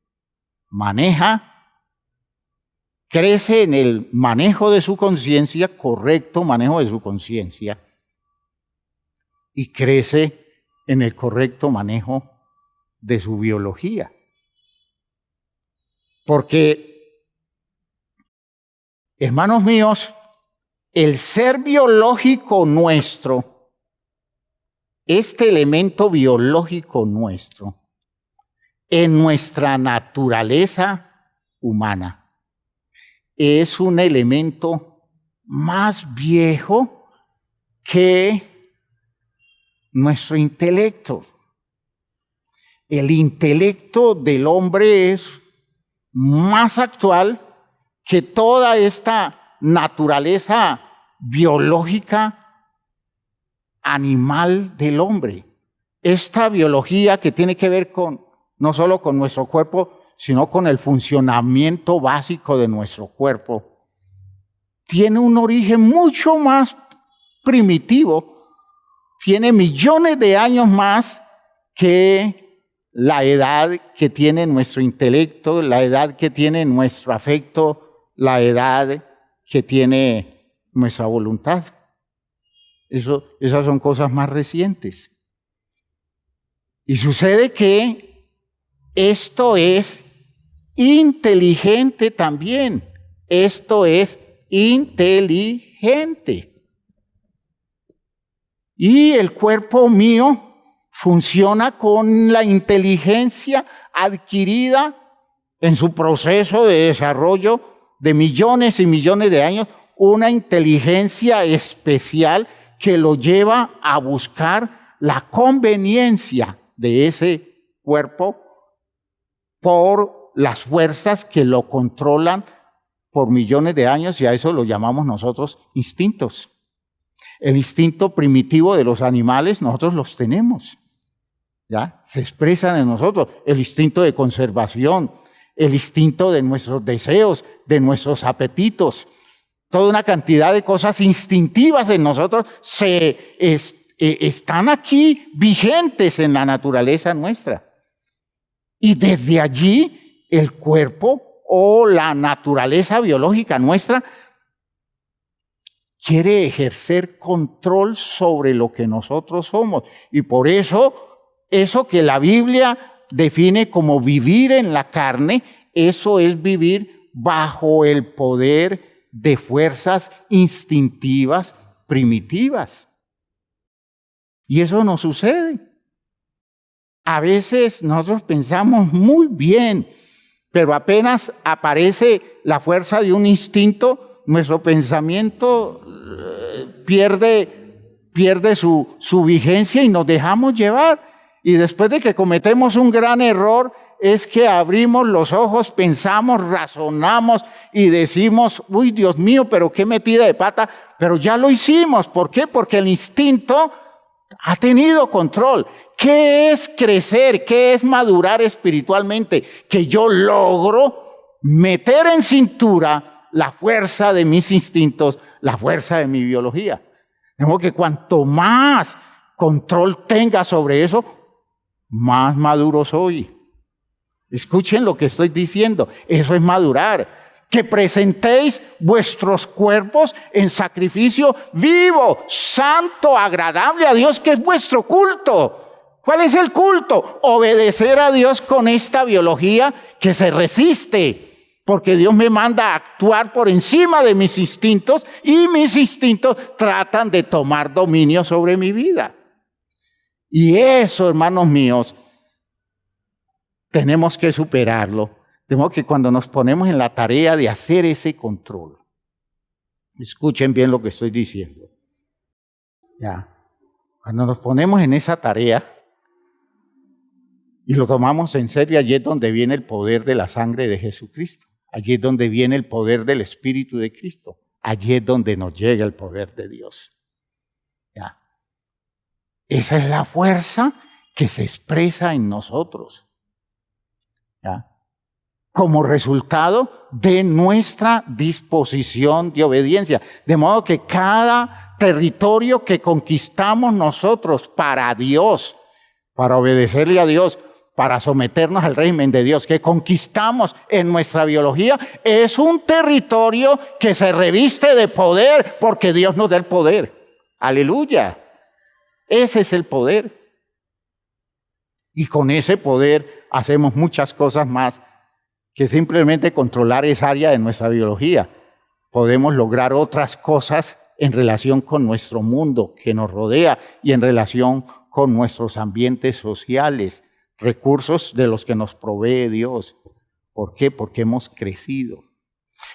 Crece en el manejo de su conciencia, correcto manejo de su conciencia, y crece en el correcto manejo de su biología. Porque Hermanos míos, el ser biológico nuestro, este elemento biológico nuestro, en nuestra naturaleza humana, es un elemento más viejo que nuestro intelecto. El intelecto del hombre es más actual que toda esta naturaleza biológica animal del hombre. Esta biología que tiene que ver con no solo con nuestro cuerpo, sino con el funcionamiento básico de nuestro cuerpo, tiene un origen mucho más primitivo, tiene millones de años más que la edad que tiene nuestro intelecto, la edad que tiene nuestro afecto, la edad que tiene nuestra voluntad. Esas son cosas más recientes. Y sucede que esto es inteligente también. Esto es inteligente. Y el cuerpo mío funciona con la inteligencia adquirida en su proceso de desarrollo de millones y millones de años, una inteligencia especial que lo lleva a buscar la conveniencia de ese cuerpo por las fuerzas que lo controlan por millones de años, y a eso lo llamamos nosotros instintos. El instinto primitivo de los animales nosotros los tenemos, ¿ya? Se expresan en nosotros. El instinto de conservación, el instinto de nuestros deseos, de nuestros apetitos, toda una cantidad de cosas instintivas en nosotros están aquí vigentes en la naturaleza nuestra. Y desde allí el cuerpo o la naturaleza biológica nuestra quiere ejercer control sobre lo que nosotros somos. Y por eso que la Biblia define como vivir en la carne, eso es vivir bajo el poder de fuerzas instintivas primitivas. Y eso no sucede. A veces nosotros pensamos muy bien, pero apenas aparece la fuerza de un instinto, nuestro pensamiento pierde su vigencia y nos dejamos llevar. Y después de que cometemos un gran error, es que abrimos los ojos, pensamos, razonamos y decimos, uy, Dios mío, pero qué metida de pata, pero ya lo hicimos. ¿Por qué? Porque el instinto ha tenido control. ¿Qué es crecer? ¿Qué es madurar espiritualmente? Que yo logro meter en cintura la fuerza de mis instintos, la fuerza de mi biología. De modo que cuanto más control tenga sobre eso, más maduro soy. Escuchen lo que estoy diciendo. Eso es madurar. Que presentéis vuestros cuerpos en sacrificio vivo, santo, agradable a Dios, que es vuestro culto. ¿Cuál es el culto? Obedecer a Dios con esta biología que se resiste, porque Dios me manda a actuar por encima de mis instintos y mis instintos tratan de tomar dominio sobre mi vida. Y eso, hermanos míos, tenemos que superarlo. De modo que cuando nos ponemos en la tarea de hacer ese control, escuchen bien lo que estoy diciendo. Ya, cuando nos ponemos en esa tarea y lo tomamos en serio, allí es donde viene el poder de la sangre de Jesucristo. Allí es donde viene el poder del Espíritu de Cristo. Allí es donde nos llega el poder de Dios. Ya. Esa es la fuerza que se expresa en nosotros. ¿Ya? Como resultado de nuestra disposición de obediencia. De modo que cada territorio que conquistamos nosotros para Dios, para obedecerle a Dios, para someternos al régimen de Dios, que conquistamos en nuestra biología, es un territorio que se reviste de poder porque Dios nos da el poder. ¡Aleluya! Ese es el poder. Y con ese poder hacemos muchas cosas más que simplemente controlar esa área de nuestra biología. podemos lograr otras cosas en relación con nuestro mundo que nos rodea y en relación con nuestros ambientes sociales, recursos de los que nos provee Dios. ¿Por qué? Porque hemos crecido.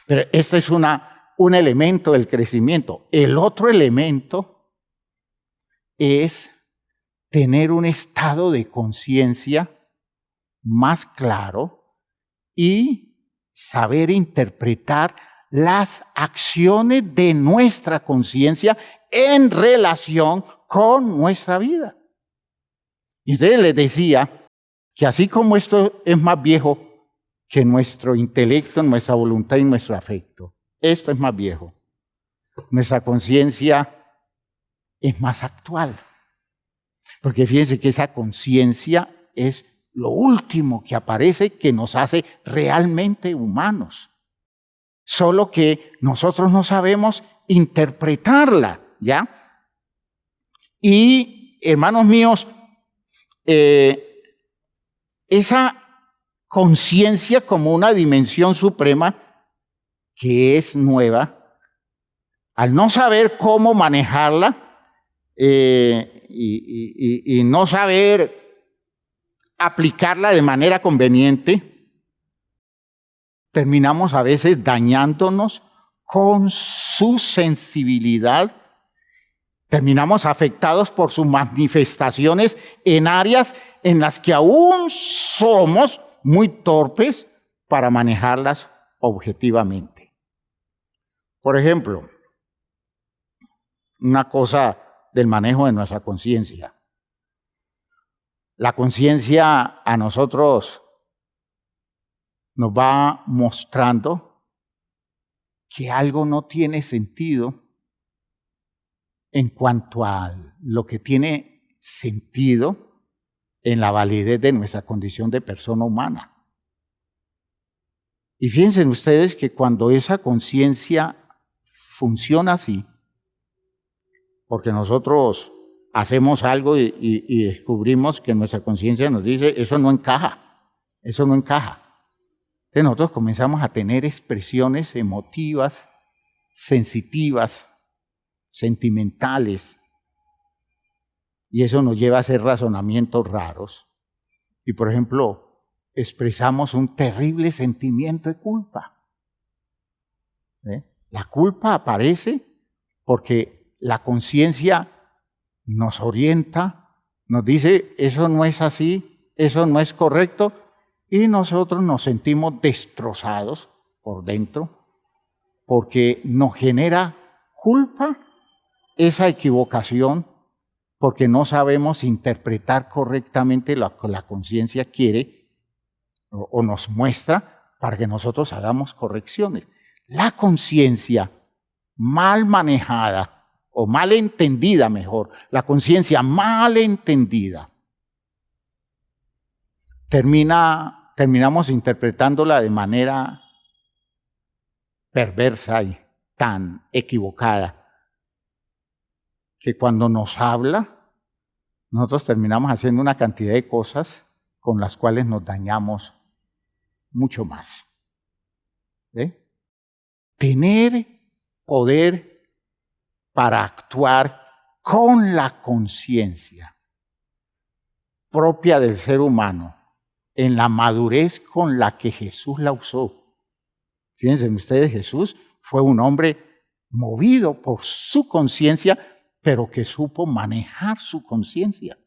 Pero este es un elemento del crecimiento. El otro elemento es tener un estado de conciencia más claro y saber interpretar las acciones de nuestra conciencia en relación con nuestra vida. Y entonces les decía que así como esto es más viejo que nuestro intelecto, nuestra voluntad y nuestro afecto, esto es más viejo. Nuestra conciencia es más actual. Porque fíjense que esa conciencia es lo último que aparece que nos hace realmente humanos. Solo que nosotros no sabemos interpretarla, ¿ya? Y, hermanos míos, esa conciencia como una dimensión suprema que es nueva, al no saber cómo manejarla y no saber aplicarla de manera conveniente, terminamos a veces dañándonos con su sensibilidad, terminamos afectados por sus manifestaciones en áreas en las que aún somos muy torpes para manejarlas objetivamente. Por ejemplo, una cosa del manejo de nuestra conciencia. La conciencia a nosotros nos va mostrando que algo no tiene sentido en cuanto a lo que tiene sentido en la validez de nuestra condición de persona humana. Y fíjense ustedes que cuando esa conciencia funciona así, porque nosotros hacemos algo y descubrimos que nuestra conciencia nos dice, eso no encaja, eso no encaja. Entonces nosotros comenzamos a tener expresiones emotivas, sensitivas, sentimentales, y eso nos lleva a hacer razonamientos raros. Y por ejemplo, expresamos un terrible sentimiento de culpa. La culpa aparece porque la conciencia nos orienta, nos dice, eso no es así, eso no es correcto, y nosotros nos sentimos destrozados por dentro porque nos genera culpa esa equivocación, porque no sabemos interpretar correctamente lo que la conciencia quiere o nos muestra para que nosotros hagamos correcciones. La conciencia mal manejada o mal entendida, mejor, la conciencia mal entendida, terminamos interpretándola de manera perversa y tan equivocada que cuando nos habla, nosotros terminamos haciendo una cantidad de cosas con las cuales nos dañamos mucho más. ¿Ve? Tener poder para actuar con la conciencia propia del ser humano, en la madurez con la que Jesús la usó. Fíjense ustedes, Jesús fue un hombre movido por su conciencia, pero que supo manejar su conciencia.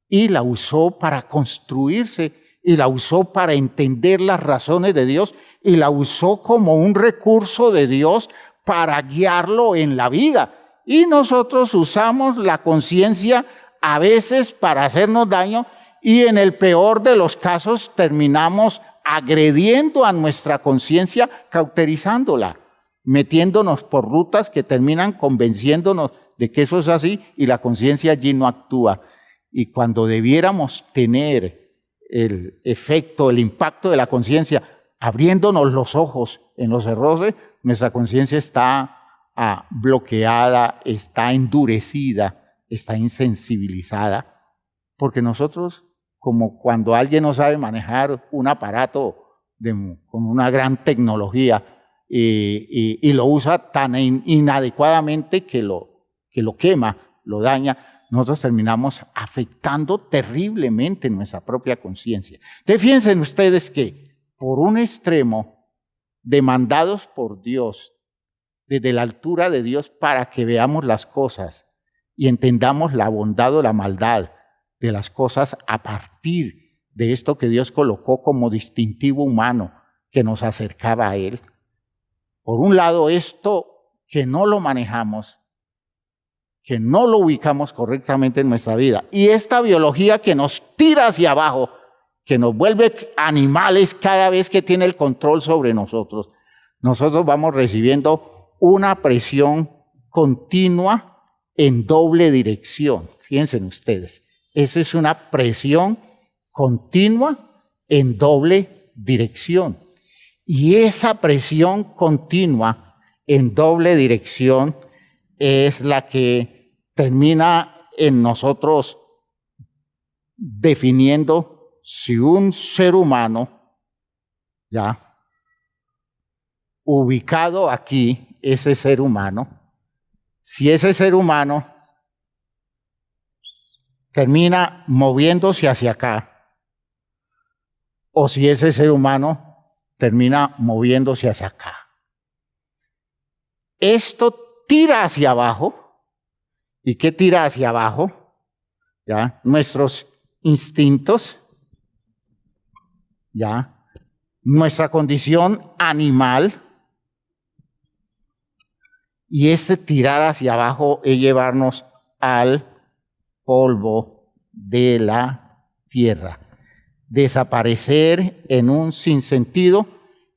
Y la usó para construirse, y la usó para entender las razones de Dios, y la usó como un recurso de Dios para guiarlo en la vida. Y nosotros usamos la conciencia a veces para hacernos daño, y en el peor de los casos terminamos agrediendo a nuestra conciencia, cauterizándola, metiéndonos por rutas que terminan convenciéndonos de que eso es así y la conciencia allí no actúa. Y cuando debiéramos tener el efecto, el impacto de la conciencia, abriéndonos los ojos en los errores, nuestra conciencia está bloqueada, está endurecida, está insensibilizada, porque nosotros, como cuando alguien no sabe manejar un aparato con una gran tecnología, y lo usa tan inadecuadamente que lo quema, lo daña, nosotros terminamos afectando terriblemente nuestra propia conciencia. Entonces, fíjense ustedes que por un extremo, demandados por Dios, desde la altura de Dios, para que veamos las cosas y entendamos la bondad o la maldad de las cosas a partir de esto que Dios colocó como distintivo humano que nos acercaba a Él. Por un lado, esto que no lo manejamos, que no lo ubicamos correctamente en nuestra vida, y esta biología que nos tira hacia abajo, que nos vuelve animales cada vez que tiene el control sobre nosotros, nosotros vamos recibiendo una presión continua en doble dirección. Fíjense ustedes, eso es una presión continua en doble dirección. Y esa presión continua en doble dirección es la que termina en nosotros definiendo si un ser humano, ya, ubicado aquí, ese ser humano, si ese ser humano termina moviéndose hacia acá, o si ese ser humano termina moviéndose hacia acá. Esto tira hacia abajo. ¿Y qué tira hacia abajo? ¿Ya? Nuestros instintos, ¿ya? Nuestra condición animal. Y este tirar hacia abajo es llevarnos al polvo de la tierra. Desaparecer en un sinsentido.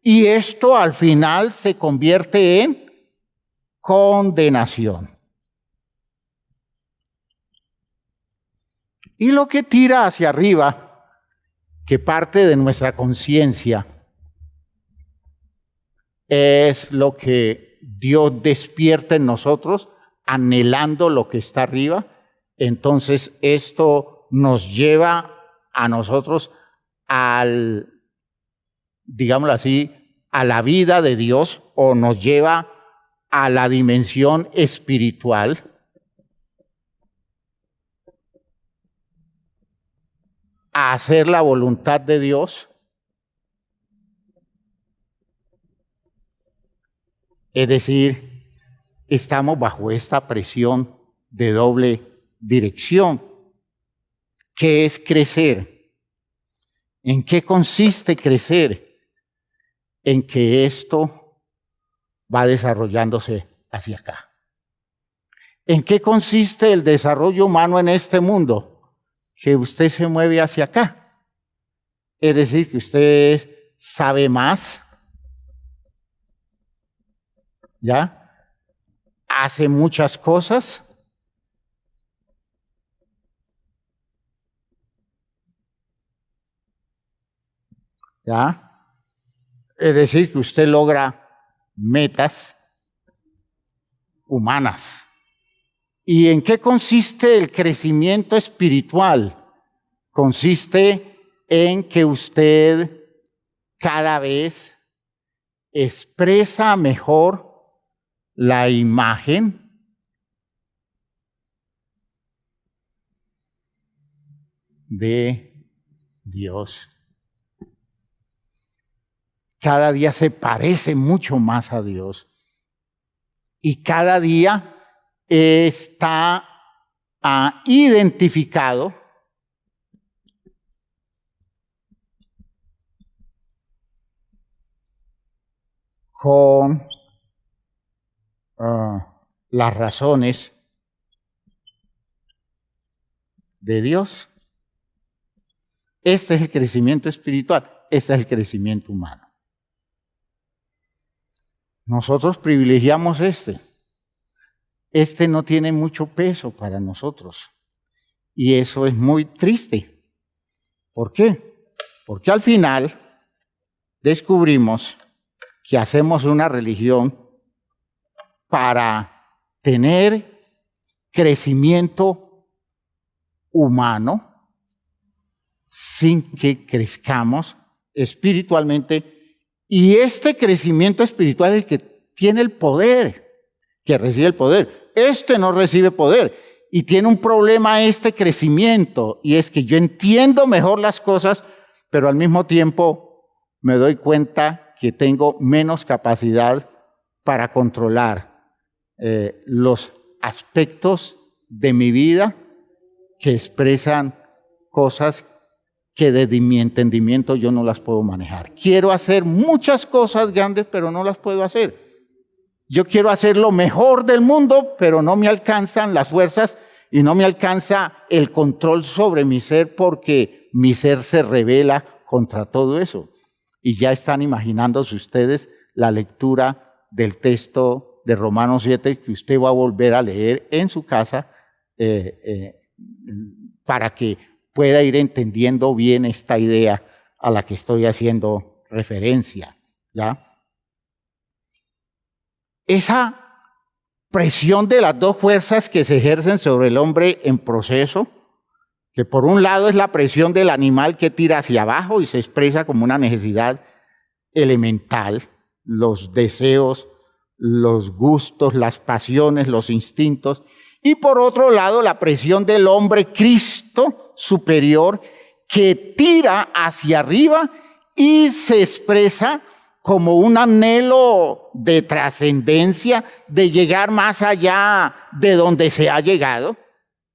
Y esto al final se convierte en condenación. Y lo que tira hacia arriba, que parte de nuestra conciencia, es lo que Dios despierta en nosotros, anhelando lo que está arriba. Entonces esto nos lleva a nosotros digámoslo así, a la vida de Dios, o nos lleva a la dimensión espiritual. A hacer la voluntad de Dios. Es decir, estamos bajo esta presión de doble dirección. ¿Qué es crecer? ¿En qué consiste crecer? En que esto va desarrollándose hacia acá. ¿En qué consiste el desarrollo humano en este mundo? Que usted se mueve hacia acá. Es decir, que usted sabe más, ¿ya? Hace muchas cosas. ¿Ya? Es decir, que usted logra metas humanas. ¿Y en qué consiste el crecimiento espiritual? Consiste en que usted cada vez expresa mejor la imagen de Dios. Cada día se parece mucho más a Dios. Y cada día está identificado con las razones de Dios. Este es el crecimiento espiritual, este es el crecimiento humano. Nosotros privilegiamos este. Este no tiene mucho peso para nosotros. Y eso es muy triste. ¿Por qué? Porque al final descubrimos que hacemos una religión para tener crecimiento humano sin que crezcamos espiritualmente Y este crecimiento espiritual es el que tiene el poder, que recibe el poder. Este no recibe poder y tiene un problema este crecimiento, y es que yo entiendo mejor las cosas, pero al mismo tiempo me doy cuenta que tengo menos capacidad para controlar los aspectos de mi vida que expresan cosas que desde mi entendimiento yo no las puedo manejar. Quiero hacer muchas cosas grandes, pero no las puedo hacer. Yo quiero hacer lo mejor del mundo, pero no me alcanzan las fuerzas y no me alcanza el control sobre mi ser, porque mi ser se rebela contra todo eso. Y ya están imaginándose ustedes la lectura del texto de Romanos 7 que usted va a volver a leer en su casa para que pueda ir entendiendo bien esta idea a la que estoy haciendo referencia, ¿ya? Esa presión de las dos fuerzas que se ejercen sobre el hombre en proceso, que por un lado es la presión del animal que tira hacia abajo y se expresa como una necesidad elemental, los deseos, los gustos, las pasiones, los instintos, y por otro lado la presión del hombre Cristo superior que tira hacia arriba y se expresa como un anhelo de trascendencia, de llegar más allá de donde se ha llegado.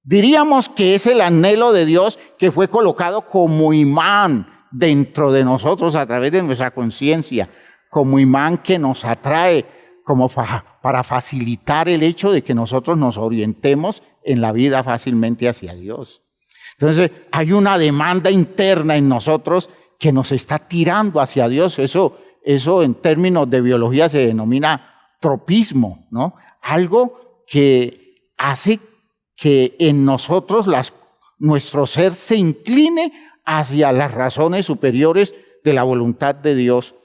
Diríamos que es el anhelo de Dios que fue colocado como imán dentro de nosotros a través de nuestra conciencia, como imán que nos atrae, como para facilitar el hecho de que nosotros nos orientemos en la vida fácilmente hacia Dios. Entonces, hay una demanda interna en nosotros que nos está tirando hacia Dios. Eso en términos de biología se denomina tropismo, ¿no? Algo que hace que en nosotros nuestro ser se incline hacia las razones superiores de la voluntad de Dios.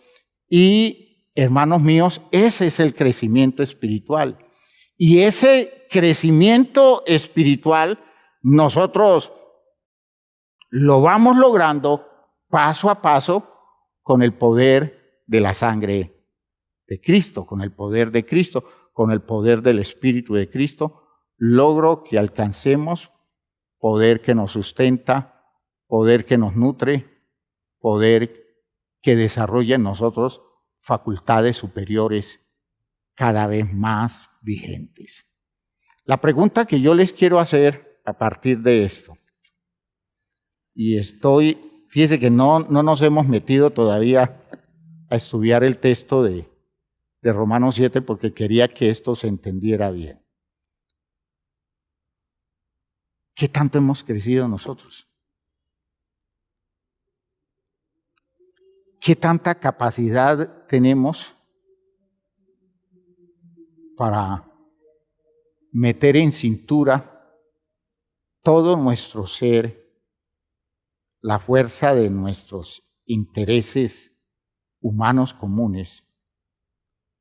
Y, hermanos míos, ese es el crecimiento espiritual. Y ese crecimiento espiritual nosotros lo vamos logrando paso a paso con el poder de la sangre de Cristo, con el poder de Cristo, con el poder del Espíritu de Cristo. Logro que alcancemos poder que nos sustenta, poder que nos nutre, poder que desarrolla en nosotros facultades superiores cada vez más vigentes. La pregunta que yo les quiero hacer a partir de esto, y fíjese que no nos hemos metido todavía a estudiar el texto de Romanos 7 porque quería que esto se entendiera bien. ¿Qué tanto hemos crecido nosotros? ¿Qué tanta capacidad tenemos para meter en cintura todo nuestro ser, la fuerza de nuestros intereses humanos comunes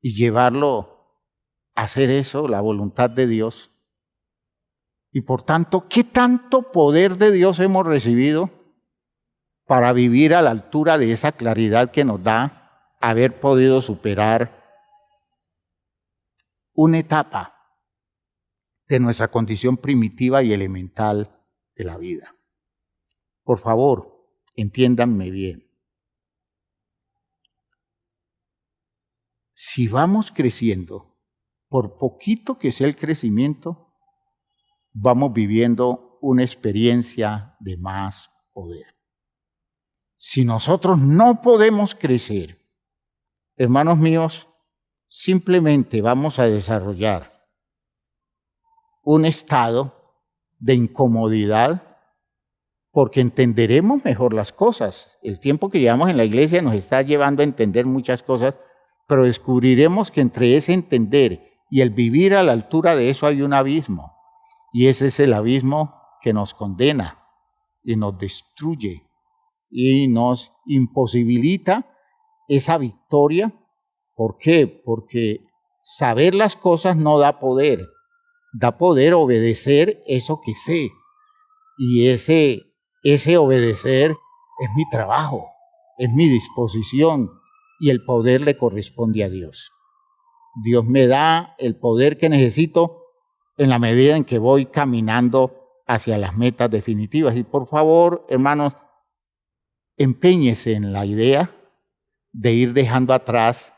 y llevarlo a hacer eso, la voluntad de Dios? Y por tanto, ¿qué tanto poder de Dios hemos recibido para vivir a la altura de esa claridad que nos da haber podido superar una etapa de nuestra condición primitiva y elemental de la vida? Por favor, entiéndanme bien. Si vamos creciendo, por poquito que sea el crecimiento, vamos viviendo una experiencia de más poder. Si nosotros no podemos crecer, hermanos míos, simplemente vamos a desarrollar un estado de incomodidad porque entenderemos mejor las cosas. El tiempo que llevamos en la iglesia nos está llevando a entender muchas cosas, pero descubriremos que entre ese entender y el vivir a la altura de eso hay un abismo. Y ese es el abismo que nos condena y nos destruye y nos imposibilita esa victoria. ¿Por qué? Porque saber las cosas no da poder obedecer eso que sé. Y ese obedecer es mi trabajo, es mi disposición, y el poder le corresponde a Dios. Dios me da el poder que necesito en la medida en que voy caminando hacia las metas definitivas. Y por favor, hermanos, empeñese en la idea de ir dejando atrás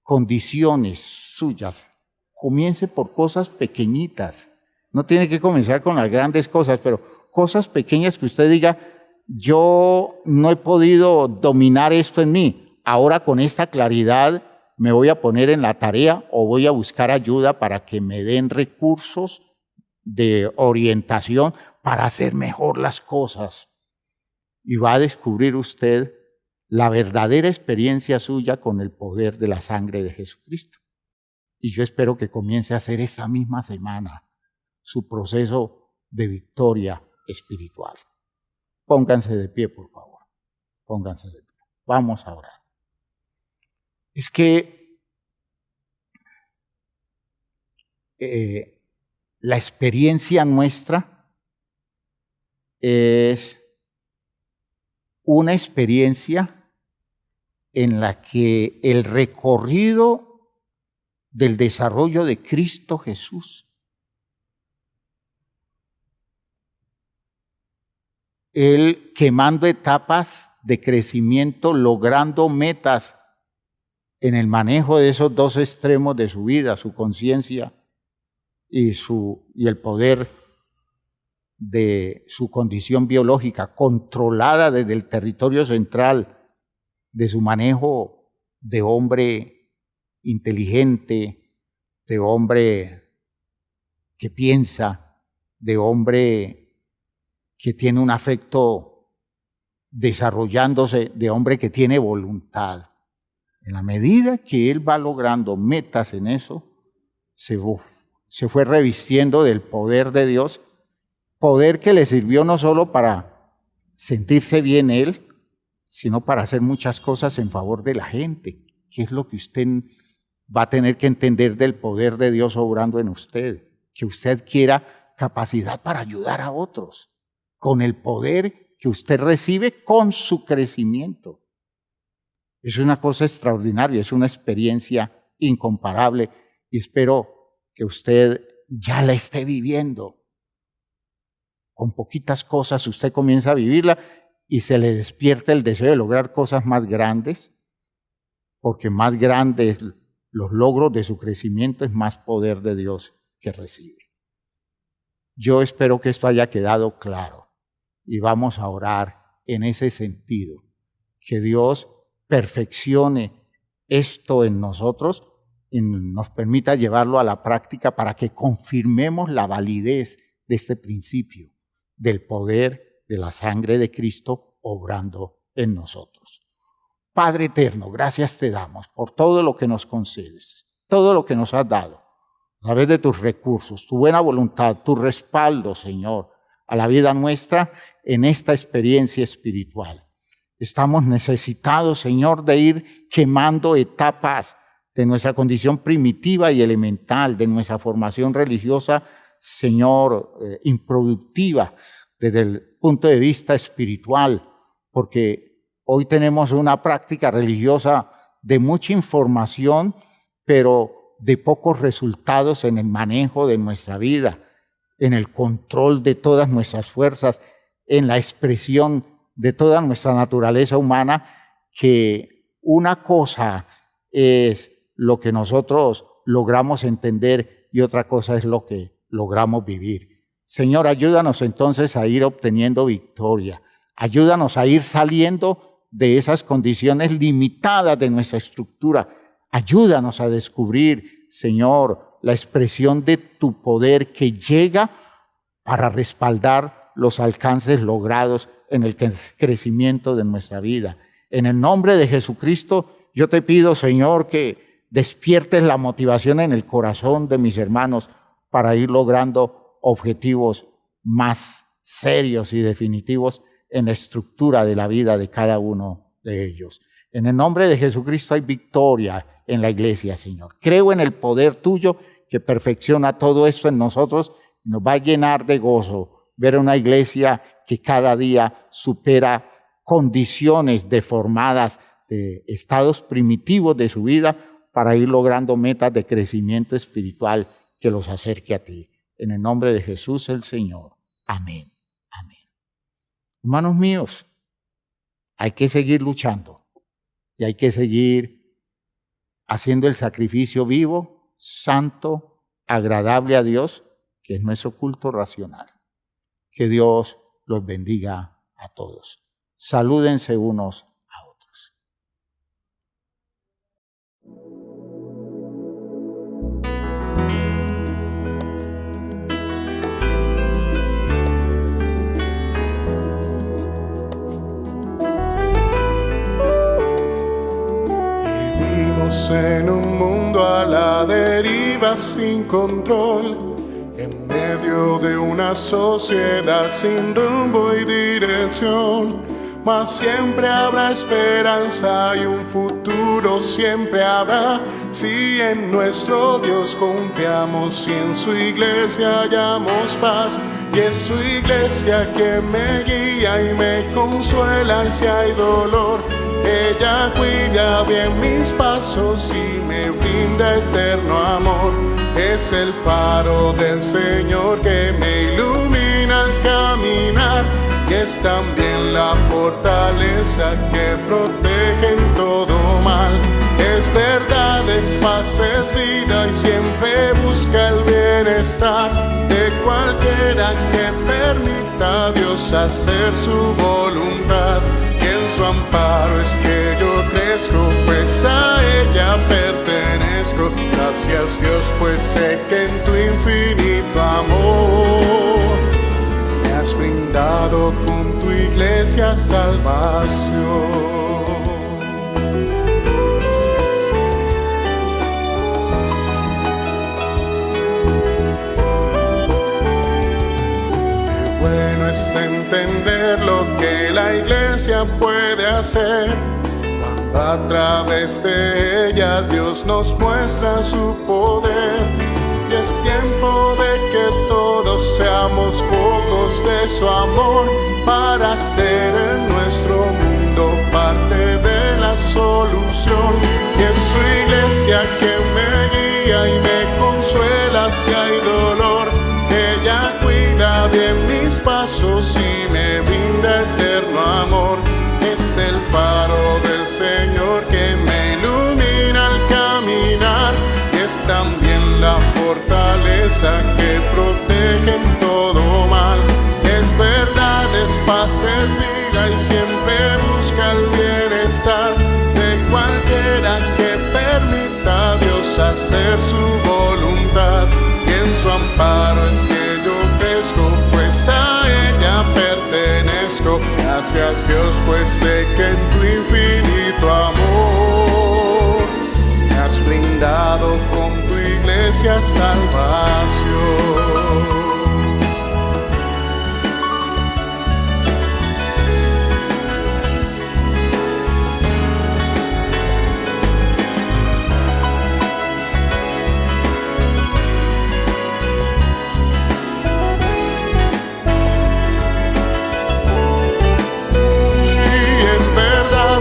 condiciones suyas. Comience por cosas pequeñitas. No tiene que comenzar con las grandes cosas, pero cosas pequeñas que usted diga, yo no he podido dominar esto en mí. Ahora con esta claridad me voy a poner en la tarea o voy a buscar ayuda para que me den recursos de orientación para hacer mejor las cosas. Y va a descubrir usted la verdadera experiencia suya con el poder de la sangre de Jesucristo. Y yo espero que comience a hacer esta misma semana su proceso de victoria espiritual. Pónganse de pie, por favor. Pónganse de pie. Vamos a orar. Es que la experiencia nuestra es una experiencia en la que el recorrido del desarrollo de Cristo Jesús, Él quemando etapas de crecimiento, logrando metas en el manejo de esos dos extremos de su vida, su conciencia y el poder de su condición biológica, controlada desde el territorio central de su manejo de hombre inteligente, de hombre que piensa, de hombre que tiene un afecto desarrollándose, de hombre que tiene voluntad. En la medida que él va logrando metas en eso, se fue revistiendo del poder de Dios, poder que le sirvió no solo para sentirse bien él, sino para hacer muchas cosas en favor de la gente, que es lo que usted va a tener que entender del poder de Dios obrando en usted, que usted quiera capacidad para ayudar a otros, con el poder que usted recibe con su crecimiento. Es una cosa extraordinaria, es una experiencia incomparable y espero que usted ya la esté viviendo. Con poquitas cosas usted comienza a vivirla y se le despierta el deseo de lograr cosas más grandes, porque más grandes los logros de su crecimiento es más poder de Dios que recibe. Yo espero que esto haya quedado claro y vamos a orar en ese sentido, que Dios perfeccione esto en nosotros y nos permita llevarlo a la práctica para que confirmemos la validez de este principio, del poder de la sangre de Cristo obrando en nosotros. Padre eterno, gracias te damos por todo lo que nos concedes, todo lo que nos has dado, a través de tus recursos, tu buena voluntad, tu respaldo, Señor, a la vida nuestra en esta experiencia espiritual. Estamos necesitados, Señor, de ir quemando etapas de nuestra condición primitiva y elemental, de nuestra formación religiosa, Señor, improductiva desde el punto de vista espiritual, porque hoy tenemos una práctica religiosa de mucha información, pero de pocos resultados en el manejo de nuestra vida, en el control de todas nuestras fuerzas, en la expresión de toda nuestra naturaleza humana, que una cosa es lo que nosotros logramos entender y otra cosa es lo que logramos vivir. Señor, ayúdanos entonces a ir obteniendo victoria. Ayúdanos a ir saliendo de esas condiciones limitadas de nuestra estructura. Ayúdanos a descubrir, Señor, la expresión de tu poder que llega para respaldar los alcances logrados en el crecimiento de nuestra vida. En el nombre de Jesucristo, yo te pido, Señor, que despiertes la motivación en el corazón de mis hermanos para ir logrando objetivos más serios y definitivos en la estructura de la vida de cada uno de ellos. En el nombre de Jesucristo hay victoria en la iglesia, Señor. Creo en el poder tuyo que perfecciona todo esto en nosotros y nos va a llenar de gozo ver una iglesia que cada día supera condiciones deformadas de estados primitivos de su vida para ir logrando metas de crecimiento espiritual que los acerque a ti. En el nombre de Jesús el Señor. Amén. Amén. Hermanos míos, hay que seguir luchando y hay que seguir haciendo el sacrificio vivo, santo, agradable a Dios, que es nuestro culto racional. Que Dios los bendiga a todos. Salúdense unos a otros. Vivimos en un mundo a la deriva sin control, en medio de una sociedad sin rumbo y dirección. Mas siempre habrá esperanza y un futuro siempre habrá, si en nuestro Dios confiamos y en su iglesia hallamos paz. Y es su iglesia que me guía y me consuela si hay dolor. Ella cuida bien mis pasos y me brinda eterno amor. Es el faro del Señor que me ilumina al caminar, y es también la fortaleza que protege en todo mal. Es verdad, es paz, es vida y siempre busca el bienestar de cualquiera que permita a Dios hacer su voluntad. Y en su amparo es que yo crezco, pues a ella pertenezco. Gracias Dios, pues sé que en tu infinito amor me has brindado con tu iglesia salvación. Bueno es entender lo que la iglesia puede hacer, cuando a través de ella Dios nos muestra su poder. Y es tiempo de que todos seamos focos de su amor, para hacer en nuestro mundo parte de la solución. Y es su iglesia que me guía y me consuela si hay dolor. Ella cuida bien mis pasos y me brinda eterno amor. Es el faro del Señor que me ilumina al caminar, y es también la fortaleza que protege en todo mal. Es verdad, es paz, es vida y siempre busca el bienestar de cualquiera que permita a Dios hacer su voluntad. Y en su amparo es que yo crezco, pues a ella pertenezco. Gracias Dios, pues sé que en tu infinito amor me has brindado con tu iglesia salvación.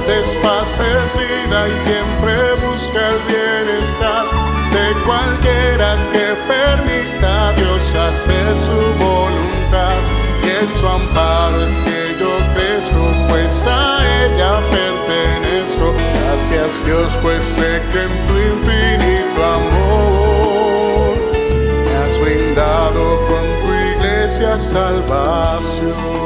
Es paz, es vida y siempre busca el bienestar de cualquiera que permita a Dios hacer su voluntad. Y en su amparo es que yo crezco, pues a ella pertenezco. Gracias Dios, pues sé que en tu infinito amor me has brindado con tu iglesia salvación.